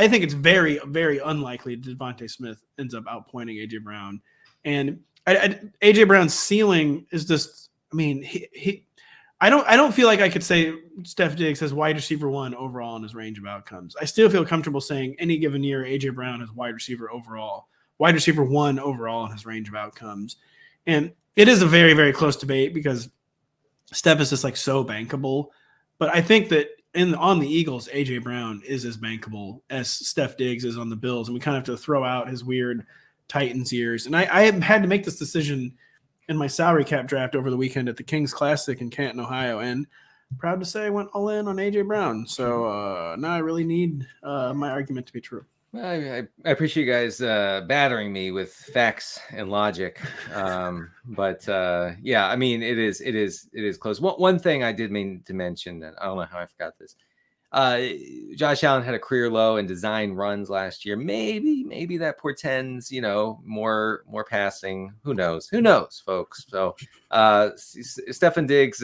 think it's very, very unlikely Devontae Smith ends up outpointing AJ Brown. And AJ Brown's ceiling is just, I mean, I don't feel like I could say Steph Diggs has wide receiver 1 overall in his range of outcomes. I still feel comfortable saying any given year AJ Brown is wide receiver 1 overall in his range of outcomes. And it is a very, very close debate because Steph is just like so bankable. But I think that on the Eagles, AJ Brown is as bankable as Steph Diggs is on the Bills. And we kind of have to throw out his weird Titans years. And I had to make this decision in my salary cap draft over the weekend at the Kings Classic in Canton, Ohio. And proud to say I went all in on AJ Brown. So now I really need my argument to be true. I appreciate you guys battering me with facts and logic. But yeah, I mean, it is close. One thing I did mean to mention, and I don't know how I forgot this. Josh Allen had a career low in design runs last year. Maybe that portends, more passing. Who knows, folks? So Stefon Diggs,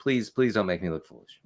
please don't make me look foolish.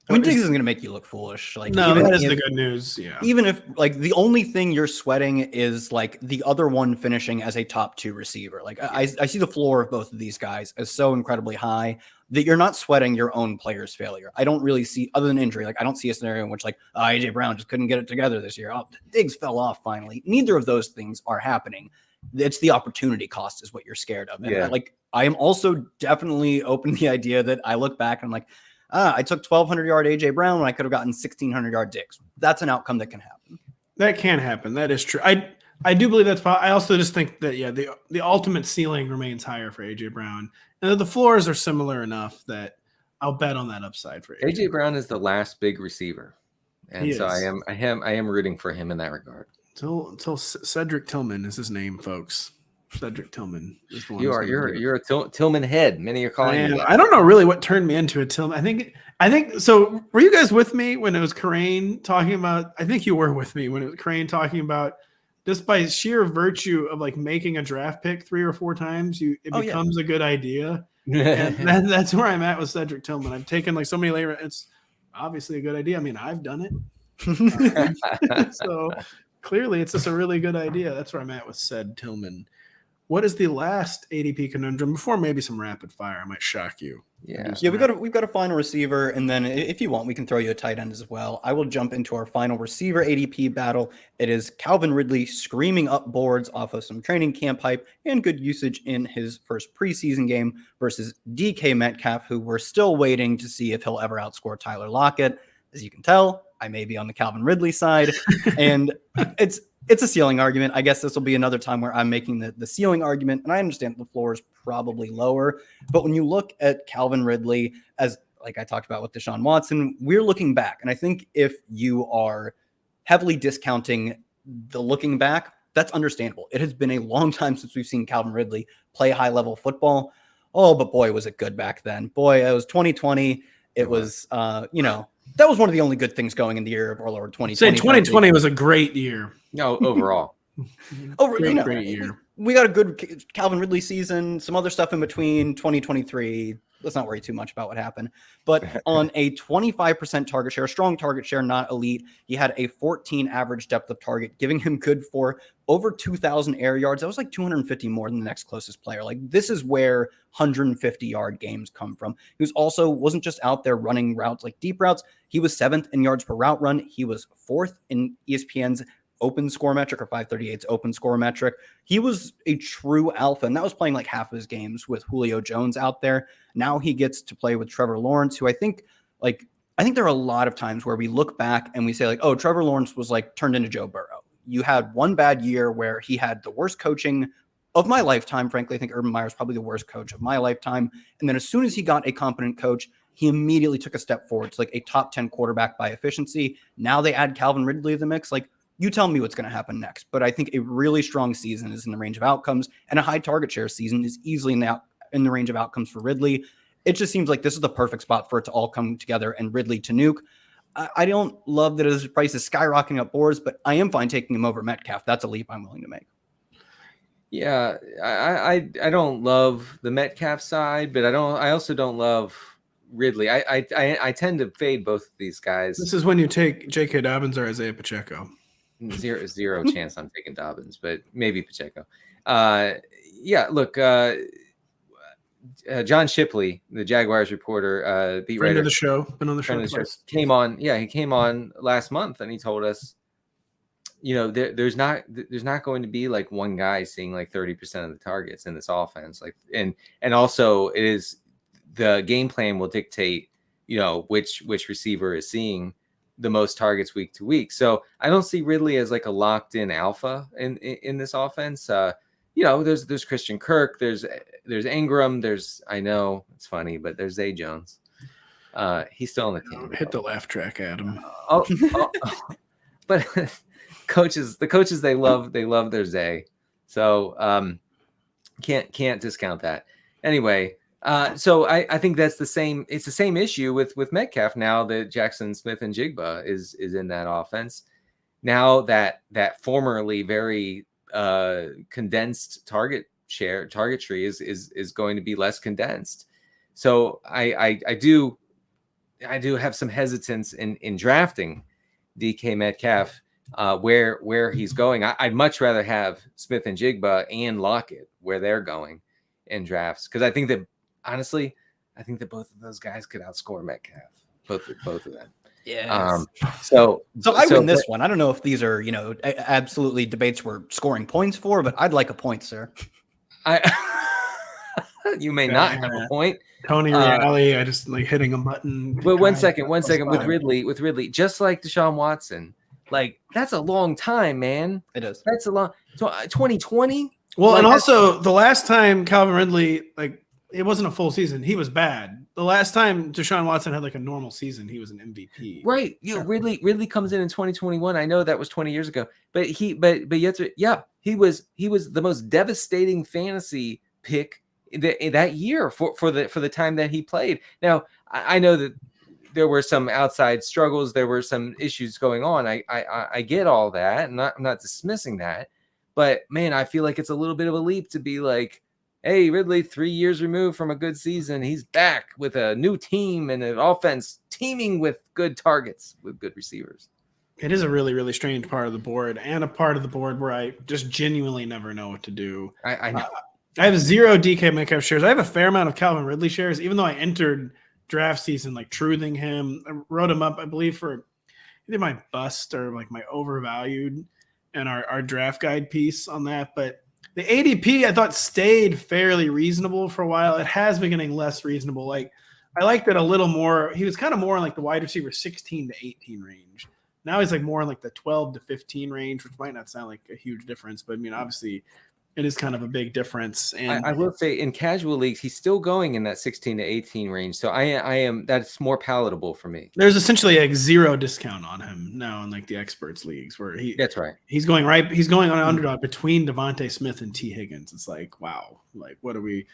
I mean, Diggs isn't going to make you look foolish. Like, no, that is the good news. Yeah. Even if like the only thing you're sweating is like the other one finishing as a top 2 receiver. Like I see the floor of both of these guys as so incredibly high that you're not sweating your own player's failure. I don't really see, other than injury, like I don't see a scenario in which like AJ Brown just couldn't get it together this year. Oh, Diggs fell off finally. Neither of those things are happening. It's the opportunity cost is what you're scared of. And I am also definitely open to the idea that I look back and I'm like, I took 1,200-yard AJ Brown when I could have gotten 1,600-yard Diggs. That's an outcome that can happen. That can happen. That is true. I do believe that's possible. I also just think that, the ultimate ceiling remains higher for AJ Brown. And that the floors are similar enough that I'll bet on that upside for AJ Brown is the last big receiver. And so I am rooting for him in that regard. Until Cedric Tillman is his name, folks. Cedric Tillman is the one. You're a Tillman head. Many are calling you that. I don't know really what turned me into a Tillman. I think so. Were you guys with me when it was Crane talking about? I think you were with me when it was Crane talking about just by sheer virtue of like making a draft pick 3 or 4 times, it becomes a good idea. And that's where I'm at with Cedric Tillman. I've taken like so many layers. It's obviously a good idea. I mean, I've done it. So clearly, it's just a really good idea. That's where I'm at with Ced Tillman. what is the last ADP conundrum before maybe some rapid fire? I might shock you. Yeah. Yeah, we've got a final receiver, and then if you want, we can throw you a tight end as well. I will jump into our final receiver ADP battle. It is Calvin Ridley screaming up boards off of some training camp hype and good usage in his first preseason game versus DK Metcalf, who we're still waiting to see if he'll ever outscore Tyler Lockett. As you can tell, I may be on the Calvin Ridley side, and it's a ceiling argument. I guess this will be another time where I'm making the ceiling argument, and I understand the floor is probably lower. But when you look at Calvin Ridley, as like I talked about with Deshaun Watson, we're looking back. And I think if you are heavily discounting the looking back, that's understandable. It has been a long time since we've seen Calvin Ridley play high-level football. Oh, but boy, was it good back then. Boy, it was 2020. It was, that was one of the only good things going in the year of our Lord 2020. Say 2020 was a great year. No, overall. Great year. We got a good Calvin Ridley season, some other stuff in between 2023. Let's not worry too much about what happened. But on a 25% target share, strong target share, not elite, he had a 14 average depth of target, giving him good for over 2,000 air yards. That was like 250 more than the next closest player. Like, this is where 150-yard games come from. He wasn't just out there running routes like deep routes. He was 7th in yards per route run. He was 4th in ESPN's open score metric, or 538's open score metric. He was a true alpha, and that was playing like half of his games with Julio Jones out there. Now he gets to play with Trevor Lawrence, who I think there are a lot of times where we look back and we say like, oh, Trevor Lawrence was like turned into Joe Burrow. You had one bad year where he had the worst coaching of my lifetime. Frankly, I think Urban Meyer's probably the worst coach of my lifetime. And then as soon as he got a competent coach, he immediately took a step forward to like a top 10 quarterback by efficiency. Now they add Calvin Ridley to the mix. Like, you tell me what's going to happen next. But I think a really strong season is in the range of outcomes, and a high target share season is easily in the range of outcomes for Ridley. It just seems like this is the perfect spot for it to all come together and Ridley to nuke. I don't love that his price is skyrocketing up boards, but I am fine taking him over Metcalf. That's a leap I'm willing to make. Yeah, I don't love the Metcalf side, but I also don't love Ridley. I tend to fade both of these guys. This is when you take J.K. Dobbins or Isaiah Pacheco. Zero chance I'm taking Dobbins, but maybe Pacheco. Look, John Shipley, the Jaguars reporter, beat writer, of the show, been on the show twice. Came on. Yeah, he came on last month, and he told us, there's not going to be like one guy seeing like 30% of the targets in this offense. Like, and also it is the game plan will dictate, which receiver is seeing the most targets week to week. So I don't see Ridley as like a locked in alpha in this offense. There's Christian Kirk, there's Ingram, I know it's funny, but there's Zay Jones. He's still on the team. Hit the laugh track, Adam. But the coaches they love their Zay. So can't discount that. Anyway, so I think that's the same. It's the same issue with Metcalf now that Jackson Smith and Jigba is in that offense. Now that formerly very condensed target tree is going to be less condensed. So I do have some hesitance in drafting DK Metcalf where he's going. I'd much rather have Smith and Jigba and Lockett where they're going in drafts, because I think that honestly, both of those guys could outscore Metcalf. Both of them. Yeah. So I win this one. I don't know if these are, absolutely debates we're scoring points for, but I'd like a point, sir. You may not have a point. Tony Reale, I just like hitting a button. But one second. With Ridley, just like Deshaun Watson, like that's a long time, man. It is. That's a long 2020. Well, like, and also the last time Calvin Ridley, like, it wasn't a full season. He was bad. The last time Deshaun Watson had like a normal season, he was an MVP. Right. Ridley comes in 2021. I know that was 20 years ago, but he was the most devastating fantasy pick that year for the time that he played. Now, I know that there were some outside struggles. There were some issues going on. I get all that, and I'm not dismissing that. But man, I feel like it's a little bit of a leap to be like, hey, Ridley, 3 years removed from a good season, he's back with a new team and an offense teeming with good targets, with good receivers. It is a really, really strange part of the board, and a part of the board where I just genuinely never know what to do. I know. I have 0 DK Metcalf shares. I have a fair amount of Calvin Ridley shares, even though I entered draft season like truthing him. I wrote him up, I believe, for either my bust or like my overvalued and our draft guide piece on that. But the ADP I thought stayed fairly reasonable for a while. It has been getting less reasonable. Like I liked it a little more. He was kind of more in like the wide receiver 16 to 18 range. Now he's like more in like the 12 to 15 range, which might not sound like a huge difference, but I mean, obviously it is kind of a big difference. And I will say in casual leagues, he's still going in that 16 to 18 range. So that's more palatable for me. There's essentially a 0 discount on him now in like the experts leagues where that's right. He's going on an underdog between Devontae Smith and T Higgins. It's like, wow, like what are we,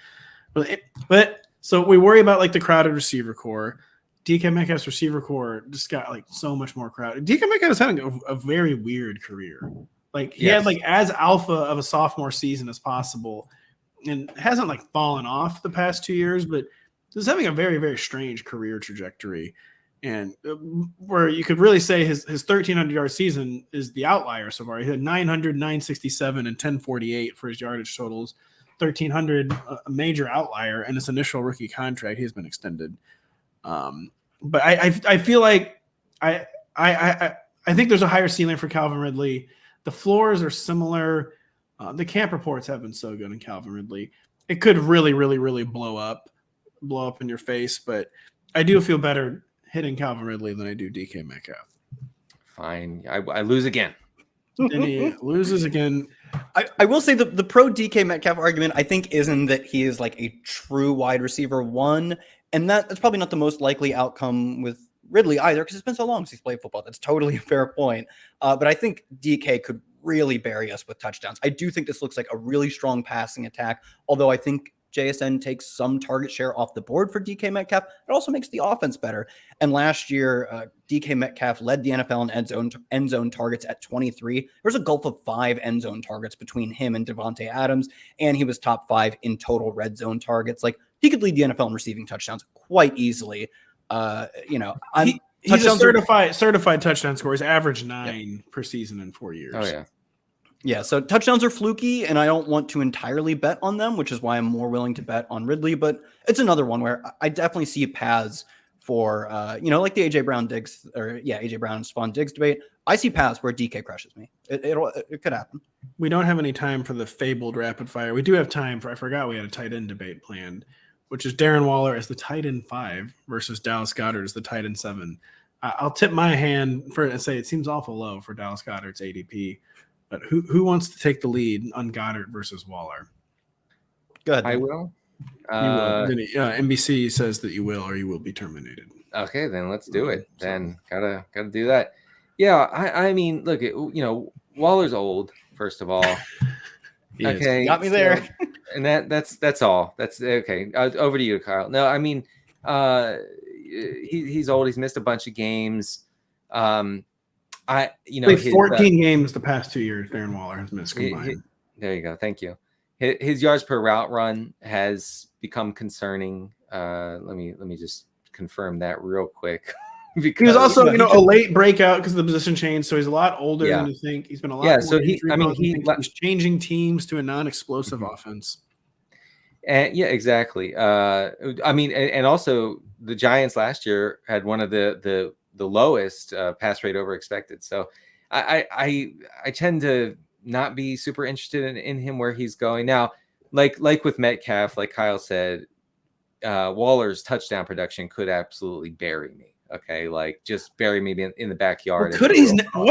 but so we worry about like the crowded receiver core. DK Metcalf's receiver core just got like so much more crowded. DK Metcalf is having a very weird career. Like he had like as alpha of a sophomore season as possible, and hasn't like fallen off the past 2 years, but is having a very, very strange career trajectory. And where you could really say his 1,300-yard season is the outlier so far. He had 900, 967, and 1048 for his yardage totals. 1,300, a major outlier, and his initial rookie contract. He has been extended. But I feel like I think there's a higher ceiling for Calvin Ridley. The floors are similar. The camp reports have been so good in Calvin Ridley. It could really, really, really blow up in your face. But I do feel better hitting Calvin Ridley than I do DK Metcalf. Fine. I lose again. And he loses again. I will say the pro DK Metcalf argument, I think, isn't that he is like a true wide receiver one. And that's probably not the most likely outcome with Ridley either, because it's been so long since he's played football. That's totally a fair point. But I think DK could really bury us with touchdowns. I do think this looks like a really strong passing attack, although I think JSN takes some target share off the board for DK Metcalf. It also makes the offense better. And last year, DK Metcalf led the NFL in end zone targets at 23. There's a gulf of 5 end zone targets between him and Devontae Adams, and he was top 5 in total red zone targets. Like, he could lead the NFL in receiving touchdowns quite easily. He's a certified touchdown scorer. He's averaged 9 per season in 4 years. Oh, yeah. Yeah, so touchdowns are fluky, and I don't want to entirely bet on them, which is why I'm more willing to bet on Ridley. But it's another one where I definitely see paths for, like the AJ Brown and Stefon Diggs debate. I see paths where DK crushes me. It could happen. We don't have any time for the fabled rapid fire. We do have time for, I forgot we had a tight end debate planned, which is Darren Waller as the tight end 5 versus Dallas Goedert as the tight end 7. I'll tip my hand for it and say it seems awful low for Dallas Goedert's ADP. But who wants to take the lead on Goedert versus Waller? Go ahead. I will. You will. NBC says that you will, or you will be terminated. Okay, then let's do it. Then gotta do that. Yeah, I mean, look, Waller's old. First of all, okay, got me there. And that's all. That's okay. Over to you, Kyle. No, I mean, he's old. He's missed a bunch of games. Played 14 games the past 2 years. Darren Waller has missed combined. There you go. Thank you. His yards per route run has become concerning. Let me just confirm that real quick. Because he was also, a late breakout because of the position change. So he's a lot older than you think. He's been a lot. Yeah. So he's changing teams to a non-explosive offense. And yeah, exactly. And also the Giants last year had one of the lowest pass rate over expected. So I tend to not be super interested in him where he's going now. Like with Metcalf, like Kyle said, Waller's touchdown production could absolutely bury me. Okay, like just bury me in the backyard. What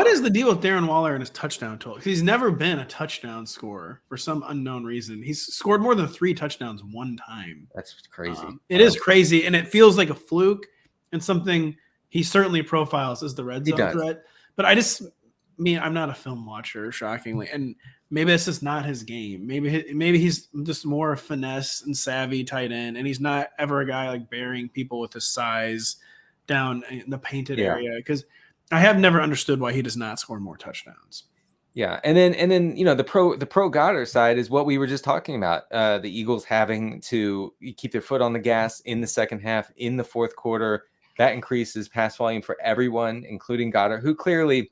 is the deal with Darren Waller and his touchdown total? He's never been a touchdown scorer for some unknown reason. He's scored more than 3 touchdowns one time. That's crazy. It is crazy, and it feels like a fluke and something he certainly profiles as the red zone threat. But I'm not a film watcher, shockingly, and maybe this is not his game. Maybe he's just more finesse and savvy tight end, and he's not ever a guy like burying people with his size down in the painted area, because I have never understood why he does not score more touchdowns. Yeah, and then the pro Goedert side is what we were just talking about. The Eagles having to keep their foot on the gas in the second half, in the fourth quarter. That increases pass volume for everyone, including Goedert, who clearly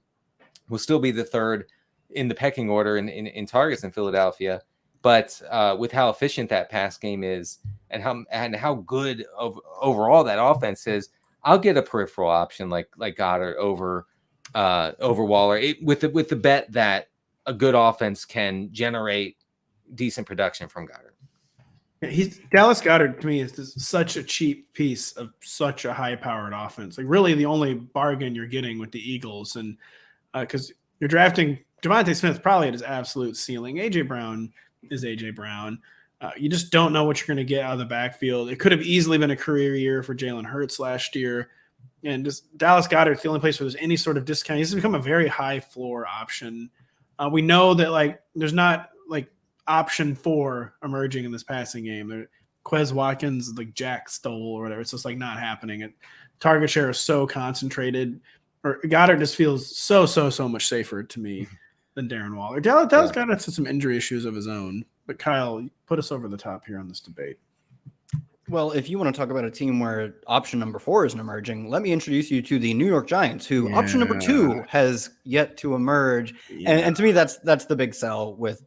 will still be the third in the pecking order in targets in Philadelphia. But with how efficient that pass game is and how good overall that offense is, I'll get a peripheral option like Goedert over Waller with the bet that a good offense can generate decent production from Goedert. Dallas Goedert to me is such a cheap piece of such a high-powered offense. Like really, the only bargain you're getting with the Eagles, and because you're drafting Devontae Smith probably at his absolute ceiling. AJ Brown is AJ Brown. You just don't know what you're going to get out of the backfield. It could have easily been a career year for Jalen Hurts last year, and just Dallas Goedert's the only place where there's any sort of discount. He's become a very high floor option. We know that like there's not like option 4 emerging in this passing game. Quez Watkins, like Jack stole or whatever. It's just like not happening. Target share is so concentrated. Or Goedert just feels so much safer to me than Darren Waller. Dallas Goedert's had some injury issues of his own. But Kyle, put us over the top here on this debate. Well, if you want to talk about a team where option number 4 isn't emerging, let me introduce you to the New York Giants, who option number 2 has yet to emerge. Yeah. And to me, that's the big sell with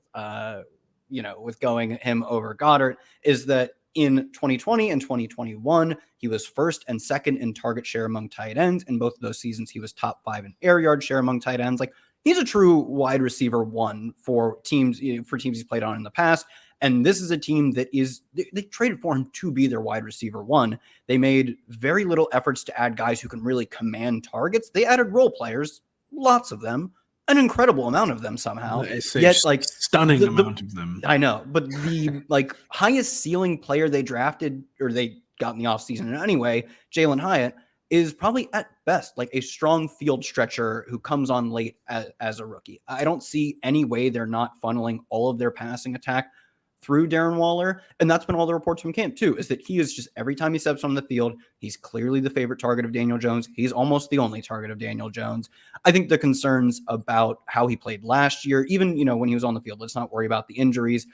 with going him over Goedert, is that in 2020 and 2021, he was first and second in target share among tight ends. In both of those seasons, he was top 5 in air yard share among tight ends. Like, he's a true wide receiver 1 for teams he's played on in the past. And this is a team that they traded for him to be their wide receiver 1. They made very little efforts to add guys who can really command targets. They added role players, lots of them, an incredible amount of them somehow. Yet, like stunning amount of them. I know, but the like highest ceiling player they drafted or they got in the offseason anyway, Jalen Hyatt, is probably at best like a strong field stretcher who comes on late as a rookie. I don't see any way they're not funneling all of their passing attack through Darren Waller. And that's been all the reports from camp too, is that he is just, every time he steps on the field, he's clearly the favorite target of Daniel Jones. He's almost the only target of Daniel Jones. I think the concerns about how he played last year, even, when he was on the field, let's not worry about the injuries.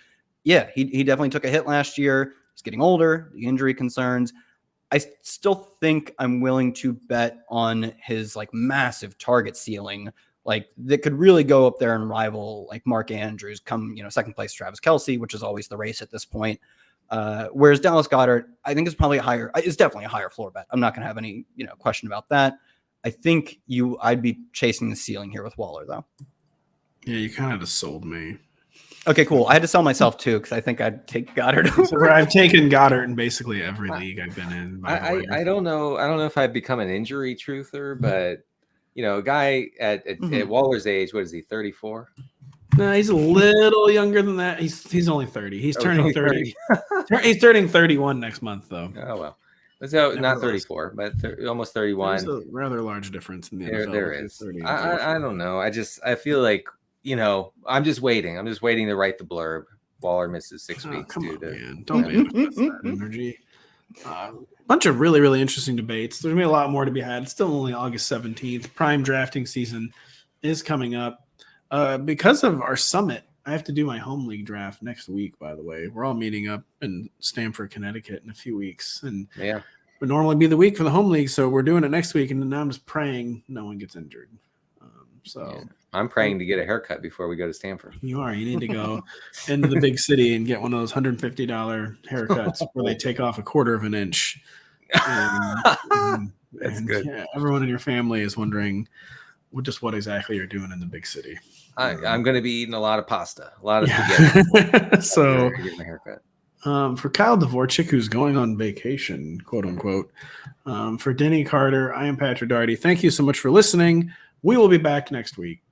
Yeah, he definitely took a hit last year. He's getting older, the injury concerns. I still think I'm willing to bet on his like massive target ceiling, like that could really go up there and rival like Mark Andrews, come, second place Travis Kelce, which is always the race at this point. Whereas Dallas Goedert, I think is probably it's definitely a higher floor bet. I'm not going to have any, question about that. I think I'd be chasing the ceiling here with Waller though. Yeah, you kind of just sold me. Okay, cool. I had to sell myself too because I think I'd take Goedert over. I've taken Goedert in basically every league I've been in. I don't know. I don't know if I've become an injury truther, but a guy at Waller's age, what is he? 34? No, he's a little younger than that. He's only 30. He's turning 30. He's turning 31 next month, though. Oh well. So not 34, but almost 31. There's a rather large difference in the NFL. There is. I don't know. I feel like. I'm just waiting. I'm just waiting to write the blurb. Waller misses 6 weeks. Man. Don't manifest that energy. Bunch of really, really interesting debates. There's going to be a lot more to be had. It's still only August 17th. Prime drafting season is coming up. Because of our summit, I have to do my home league draft next week, by the way. We're all meeting up in Stamford, Connecticut in a few weeks. And it would normally be the week for the home league, so we're doing it next week. And now I'm just praying no one gets injured. I'm praying to get a haircut before we go to Stanford. You need to go into the big city and get one of those $150 haircuts where they take off a quarter of an inch. That's good. Yeah, everyone in your family is wondering what exactly you're doing in the big city. I'm going to be eating a lot of pasta, a lot of spaghetti. So get my haircut. For Kyle Dvorchak, who's going on vacation, quote unquote, for Denny Carter, I am Patrick Daugherty. Thank you so much for listening. We will be back next week.